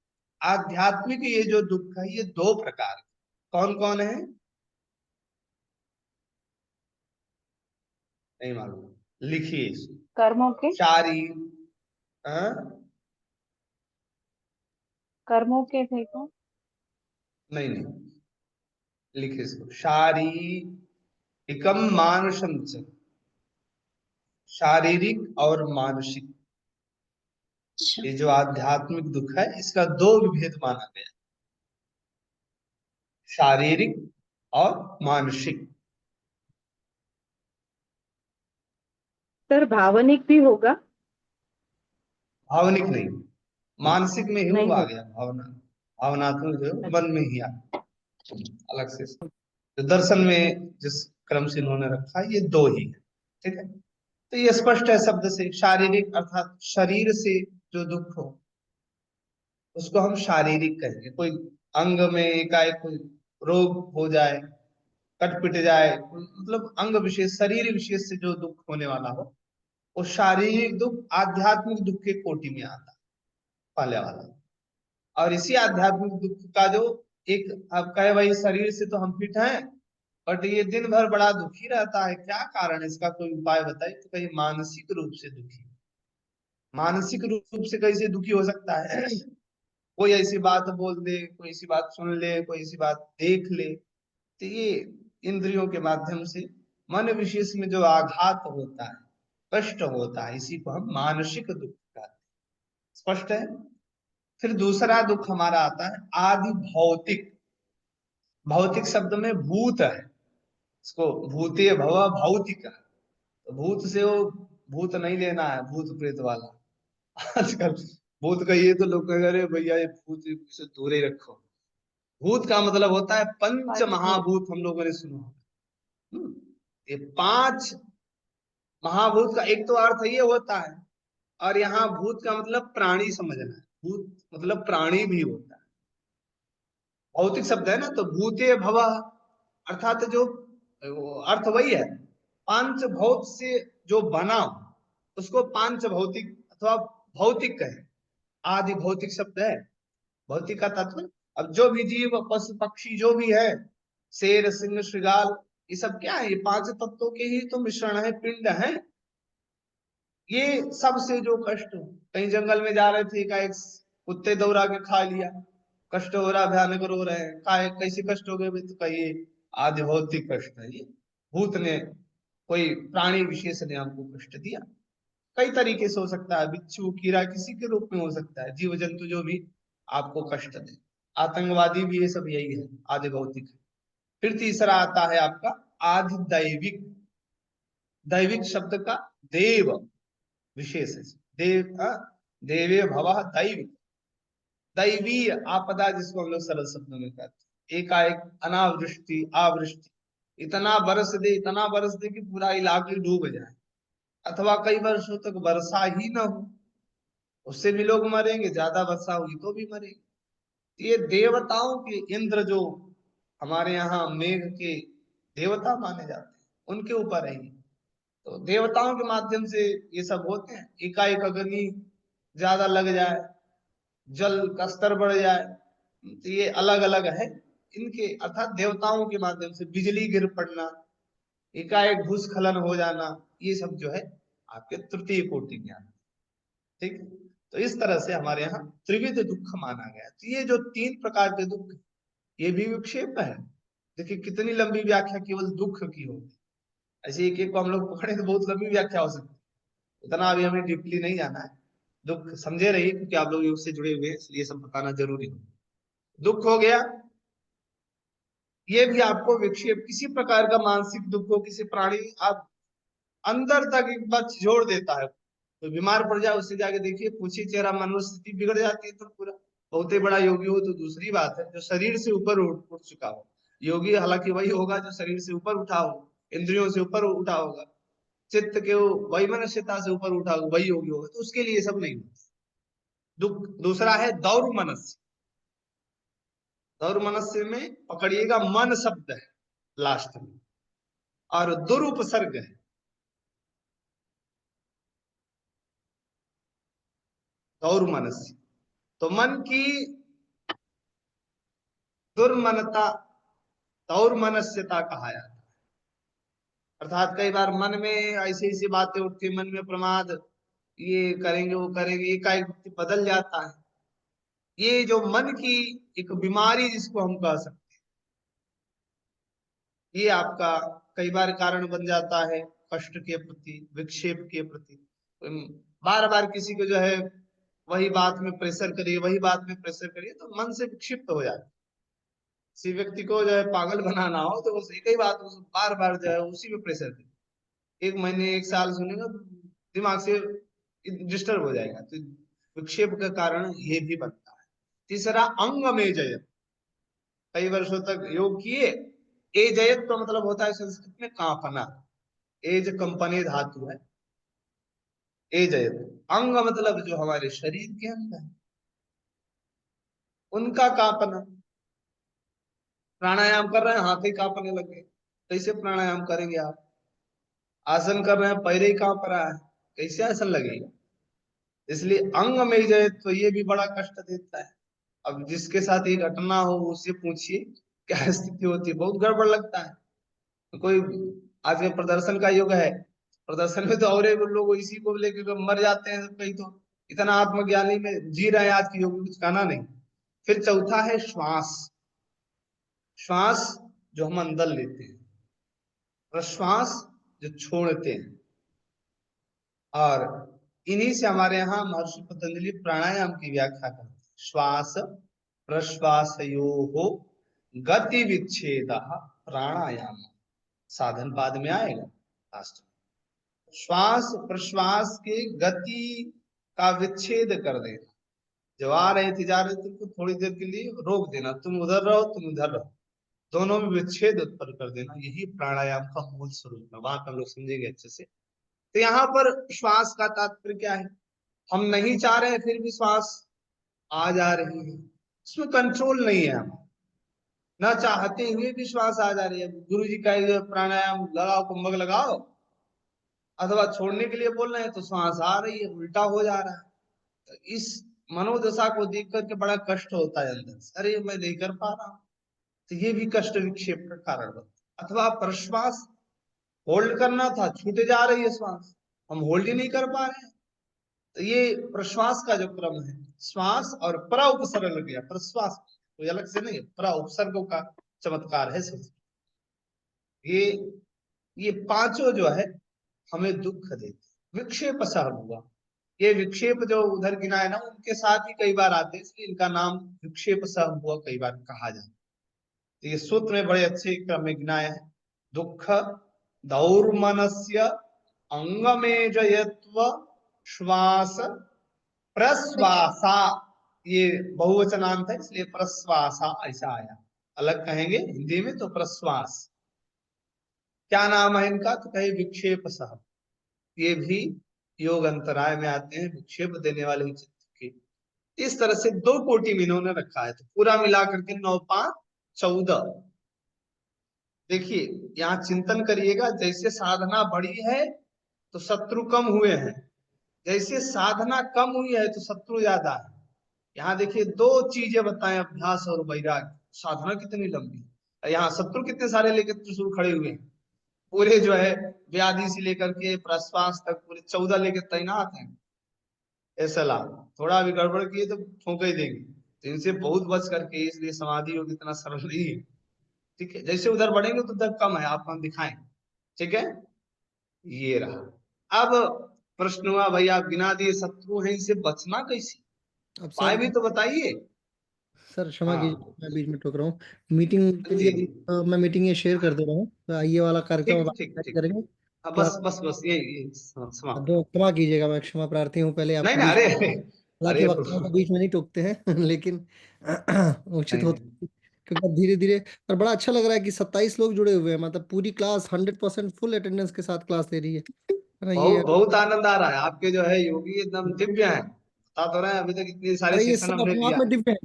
आध्यात्मिक ये जो दुख है ये दो प्रकार के। कौन कौन है? नहीं मालूम, लिखिए इसको। कर्मों के, शारीरिक, कर्मों के थे क्या? नहीं नहीं, लिखिए इसको। शारीरिकम मानुषम च, शारीरिक और मानसिक, अच्छा, ये जो आध्यात्मिक दुख है इसका दो विभेद माना गया, शारीरिक और मानसिक। सर भावनिक भी होगा? भावनिक नहीं, मानसिक में ही नहीं वो आ हो। गया, भावना, भावनात्मक जो मन में ही आ अलग से। तो दर्शन में जिस क्रम से इन्होंने रखा है ये दो ही है, ठीक है? तो ये स्पष्ट है शब्द से, शारीरिक अर्थात शरीर से जो दुख हो उसको हम शारीरिक कहेंगे। कोई अंग में एकाएक कोई रोग हो जाए, कट पिट जाए, मतलब अंग विशेष, शरीर विशेष से जो दुख होने वाला हो, वो शारीरिक दुख आध्यात्मिक दुख के कोटि में आता है, पहले वाला। और इसी आध्यात्मिक दुख का जो एक, अब कहे भाई शरीर से तो हम फिट हैं बट ये दिन भर बड़ा दुखी रहता है, क्या कारण है इसका, कोई उपाय बताइए? तो कहीं मानसिक रूप से दुखी। मानसिक रूप से कैसे दुखी हो सकता है? कोई ऐसी बात बोल दे, कोई ऐसी बात सुन ले, कोई ऐसी बात देख ले, तो ये इंद्रियों के माध्यम से मन विशेष में जो आघात होता है, कष्ट होता है, इसी को हम मानसिक दुख कहते हैं। स्पष्ट है? फिर दूसरा दुख हमारा आता है आदि भौतिक। भौतिक शब्द में भूत है, इसको भूते भव भौतिक है। तो भूत से वो भूत नहीं लेना है, भूत प्रेत वाला। आजकल भूत कहिए तो लोग कहेंगे अरे भैया ये भूत से दूर ही रखो। भूत का मतलब होता है पंच पंचभूत। महाभूत, हम लोगों ने सुना। ये पांच महाभूत का एक तो अर्थ ये होता है, और यहाँ भूत का मतलब प्राणी समझना है। भूत मतलब प्राणी भी होता है, भौतिक शब्द है ना, तो भूते भव अर्थात जो अर्थ वही है, पांच भौत से जो बना उसको पांच भौतिक अथवा भौतिक कहे। आदि भौतिक शब्द है, भौतिक का तत्व। अब जो भी जीव पशु पक्षी जो भी है, शेर सिंह श्रृगाल, ये सब क्या है? ये पांच तत्वों के ही तो मिश्रण है, पिंड है। ये सबसे जो कष्ट, कहीं जंगल में जा रहे थे, एक कुत्ते दौड़ा के खा लिया, कष्ट हो रहा, भयानक रो रहे हैं, काय कैसे कष्ट हो गए? तो कहिए आदि भौतिक कष्ट है, ये भूत ने, कोई प्राणी विशेष ने हमको कष्ट दिया। कई तरीके से हो सकता है, बिच्छू कीड़ा किसी के रूप में हो सकता है, जीव जंतु जो भी आपको कष्ट दे, आतंकवादी भी, ये सब यही है, आदि भौतिक। फिर तीसरा आता है आपका आदि दैविक। दैविक शब्द का देव विशेष है, देव, देवे भव दैविक, दैवीय आपदा जिसको हम लोग सरल शब्दों में कहते हैं। एकाएक अनावृष्टि, आवृष्टि, इतना बरस दे, इतना बरस दे कि पूरा इलाका डूब जाए, अथवा कई वर्षों तक वर्षा ही न हो, उससे भी लोग मरेंगे, ज्यादा वर्षा हुई तो भी मरेंगे। ये देवताओं के, इंद्र जो हमारे यहाँ मेघ के देवता माने जाते हैं, उनके ऊपर है ये। तो देवताओं के माध्यम से ये सब होते हैं। एकाएक अग्नि ज्यादा लग जाए, जल का स्तर बढ़ जाए, तो ये अलग अलग है इनके, अर्थात देवताओं के माध्यम से बिजली गिर पड़ना, एकाएक भूस्खलन हो जाना, ये सब जो है आपके तृतीय कोटि ज्ञान। ठीक, तो इस तरह से हमारे यहाँ त्रिविध दुख माना गया। तो ये जो 3 प्रकार के दुख, ये भी विक्षेप है। देखिए कितनी लंबी व्याख्या केवल दुख की होगी। ऐसे एक एक को हम लोग पकड़े तो बहुत लंबी व्याख्या हो सकती है, उतना अभी हमें डीपली नहीं जाना है। दुख समझे रहिए, क्योंकि आप लोग योग से जुड़े हुए हैं, इसलिए सब बताना जरूरी है। दुख हो गया, ये भी आपको विक्षेप, किसी प्रकार का मानसिक दुख हो, किसी प्राणी आप अंदर तक एक बार जोड़ देता है। तो बीमार पड़ जाए, उससे जाके देखिए, पूछिए, चेहरा मनोस्थिति बिगड़ जाती है तो पूरा। बहुत ही बड़ा योगी हो तो दूसरी बात है, जो शरीर से ऊपर उठ चुका हो। योगी हालांकि वही होगा जो शरीर से ऊपर उठा हो, इंद्रियों से ऊपर उठा होगा, चित्त के वैमनस्यता से ऊपर उठा होगा, वही योगी होगा। तो उसके लिए सब नहीं होता दुख। दूसरा है दौर मनस्य। दौर मनस्य में पकड़िएगा, मन शब्द है लास्ट में, और दुरुपसर्ग है। दौर मनस्य तो मन की दुर्मनता, दौर मनस्यता कहा जाता है। अर्थात कई बार मन में ऐसी ऐसी बातें उठती, मन में प्रमाद, ये करेंगे वो करेंगे, एकाएक व्यक्ति बदल जाता है। ये जो मन की एक बीमारी जिसको हम कह सकते हैं, ये आपका कई बार कारण बन जाता है कष्ट के प्रति, विक्षेप के प्रति। बार बार किसी को जो है वही बात में प्रेशर करिए, वही बात में प्रेशर करिए, तो मन से विक्षिप्त हो जाता है। किसी व्यक्ति को जो है पागल बनाना हो तो उस एक ही बात बार बार जो है उसी में प्रेशर करिए। 1 महीने 1 साल सुनेगा, दिमाग से डिस्टर्ब हो जाएगा। तो विक्षेप का कारण ये भी बनता है। तीसरा अंग में जयत। कई वर्षों तक योग किए, ए जयत तो मतलब होता है संस्कृत में कांपना। एज कंपनी धातु है, ए जयत। अंग मतलब जो हमारे शरीर के अंग है उनका कांपना। प्राणायाम कर रहे हैं, हाथ ही कांपने लग गए, कैसे प्राणायाम करेंगे आप? आसन कर रहे हैं, पैर ही कांप रहा है, कैसे आसन लगेगा? इसलिए अंग में जयत तो ये भी बड़ा कष्ट देता है। अब जिसके साथ ये घटना हो उससे पूछिए क्या स्थिति होती है, बहुत गड़बड़ लगता है। कोई आज के प्रदर्शन का युग है, प्रदर्शन में तो और लोग इसी को लेकर मर जाते हैं कई तो। इतना आत्मज्ञानी में जी रहे हैं आज के युग, कुछ कहना नहीं। फिर चौथा है श्वास। श्वास जो हम अंदर लेते हैं, प्रश्वास जो छोड़ते हैं। और इन्हीं से हमारे यहाँ महर्षि पतंजलि प्राणायाम की व्याख्या करते हैं। श्वास प्रश्वासयोः गति विच्छेद प्राणायाम, साधन पाद में आएगा लास्ट में। श्वास प्रश्वास के गति का विच्छेद कर देना। जब आ रहे थे जा रहे थे तो थोड़ी देर के लिए रोक देना, तुम उधर रहो तुम उधर रहो, दोनों में विच्छेद उत्पन्न कर देना। यही प्राणायाम का मूल स्वरूप है। वहां पर हम लोग समझेंगे अच्छे से। तो यहाँ पर श्वास का तात्पर्य क्या है? हम नहीं चाह रहे हैं फिर भी श्वास आ जा रही है, इसमें कंट्रोल नहीं है। हम न चाहते हुए भी श्वास आ जा रही है। गुरु जी का प्राणायाम लगाओ, कुंभक लगाओ, अथवा छोड़ने के लिए बोल रहे हैं तो श्वास आ रही है, उल्टा हो जा रहा है। तो इस मनोदशा को देख करके बड़ा कष्ट होता है अंदर से, अरे मैं नहीं कर पा रहा हूं। तो ये भी कष्ट विक्षेप का कारण बनता है। अथवा प्रश्वास होल्ड करना था, छूटे जा रही है श्वास, हम होल्ड ही नहीं कर पा रहे हैं। तो ये प्रश्वास का जो क्रम है, श्वास और प्र उपसर्ग लग गया, प्रश्वास कोई अलग से नहीं, प्र उपसर्गों का चमत्कार है सब। ये पांचों जो है हमें दुख देते। विक्षेप सहम हुआ, ये विक्षेप जो उधर गिना है ना, उनके साथ ही कई बार आते हैं, इसलिए इनका नाम विक्षेप सहम हुआ कई बार कहा जाता है। तो ये सूत्र में बड़े अच्छे क्रम में गिनाया है। दुख दौर्मनस्य अंगमे जयत्व श्वास प्रश्वासा, ये बहुवचनांत है इसलिए प्रश्वासा ऐसा आया। अलग कहेंगे हिंदी में तो प्रश्वास। क्या नाम है इनका? तो कहे विक्षेप सहम। ये भी योग अंतराय में आते हैं, विक्षेप देने वाले चित्त के। इस तरह से 2 कोटि में इन्होंने रखा है। तो पूरा मिलाकर के 9 5 14। देखिए यहाँ चिंतन करिएगा, जैसे साधना बढ़ी है तो शत्रु कम हुए हैं। जैसे साधना कम हुई है तो शत्रु ज्यादा है। यहाँ देखिए दो चीजें बताएं, अभ्यास और वैराग्य। साधना कितनी लंबी है, यहाँ शत्रु कितने सारे लेकर त्रिशूल खड़े हुए हैं। पूरे जो है व्याधि से लेकर के प्रश्वास तक पूरे 14 लेकर तैनात हैं। ऐसा ला थोड़ा भी गड़बड़ किए तो ठोक ही देंगे। तो इनसे बहुत बच करके, इसलिए समाधि योग इतना सरल नहीं है। ठीक है, जैसे उधर बढ़ेंगे तो उधर कम है, आपको हम दिखाएं। ठीक है, ये रहा। अब प्रश्न हुआ भाई आप गिना दिए शत्रु हैं, इनसे बचना कैसे, अब उपाय सर, भी तो बताइए। सर क्षमा कीजिए, हाँ मैं बीच में टोक रहा हूँ। मीटिंग के लिए जी जी, मैं मीटिंग ये शेयर कर दे रहा हूँ, तो ये वाला कार्यक्रम अब ठीक आप ठीक जारी ठीक करेंगे। ठीक। हाँ, क्लास बस ये समाप्त। दो, क्षमा कीजिएगा, मैं क्षमा प्रार्थी हूँ पहले नहीं आपको नहीं, बीच, अरे अरे हालांकि अरे वक्ताओं को बीच में नहीं टोकते हैं लेकिन उचित नहीं होता नहीं, है, क्योंकि धीरे धीरे। और बड़ा अच्छा लग रहा है कि 27 लोग जुड़े हुए हैं, मतलब पूरी क्लास 100% फुल अटेंडेंस के साथ क्लास ले रही है ना ये। बहुत बहुत आनंद आ रहा है। आपके जो है योगी एकदम दिव्य हैं, बता तो रहे हैं, अभी तक इतने सारे अरे ये सेशन सब हमने अपने आप लिया। में दिव्य है,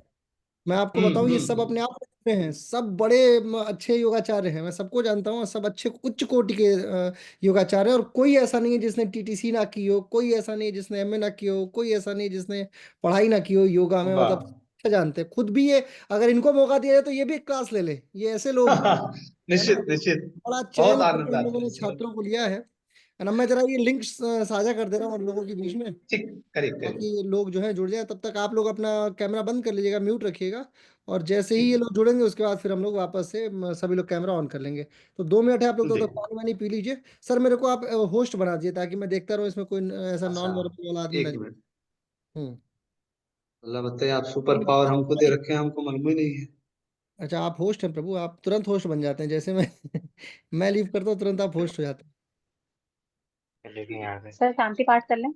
मैं आपको बताऊं, ये सब हम्म। अपने आप में दिव्य हैं। सब बड़े अच्छे योगाचार्य हैं, मैं सबको जानता हूँ, सब अच्छे उच्च कोटि के योगाचार्य हैं। और कोई ऐसा नहीं है जिसने टीटीसी ना की हो, कोई ऐसा नहीं है जिसने एमए ना की हो, कोई ऐसा नहीं है जिसने पढ़ाई ना की हो योगा में, वाह मतलब अच्छा जानते हैं खुद भी ये। अगर इनको मौका दिया जाए तो ये भी एक क्लास ले ले, ये ऐसे लोग हैं, है ना। निश्चित निश्चित, बड़ा बहुत चयन करके आनंद हम आता लोगों है ने सर। छात्रों को लिया है। और अब मैं जरा ये लिंक साझा कर दे रहा हूँ हम लोगों के बीच में, ठीक, करीब करीब। ताकि लोग जो है जुड़ जाए। तब तक आप लोग अपना कैमरा बंद कर लीजिएगा, म्यूट रखिएगा। और जैसे ही ये ठीक, लोग जुड़ेंगे उसके बाद फिर हम लोग वापस से सभी लोग कैमरा ऑन कर लेंगे। तो 2 मिनट है, आप लोग तो ठीक। पानी वानी पी लीजिए। सर मेरे को आप होस्ट बना दीजिए, ताकि मैं देखता रहूँ इसमें कोई ऐसा अच्छा, नॉन वर्बल वाला आदमी ना एक जुड़े। मिनट। हम्म। अल्लाह बताए, आप सुपर पावर हमको दे रखे हैं, हमको मालूम ही नहीं है। अच्छा, आप होस्ट हैं प्रभु, आप तुरंत होस्ट बन जाते हैं जैसे मैं मैं लीव करता हूँ तुरंत आप होस्ट हो जाते हैं। लेकिन यहाँ पे सर शांति पाठ कर लें।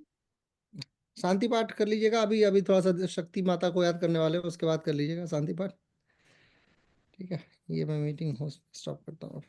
शांति पाठ कर लीजिएगा, अभी अभी थोड़ा सा शक्ति माता को याद करने वाले हैं, उसके बाद कर लीजिएगा शांति पाठ। ठीक है, ये मैं मीटिंग होस्ट स्टॉप करता हूँ।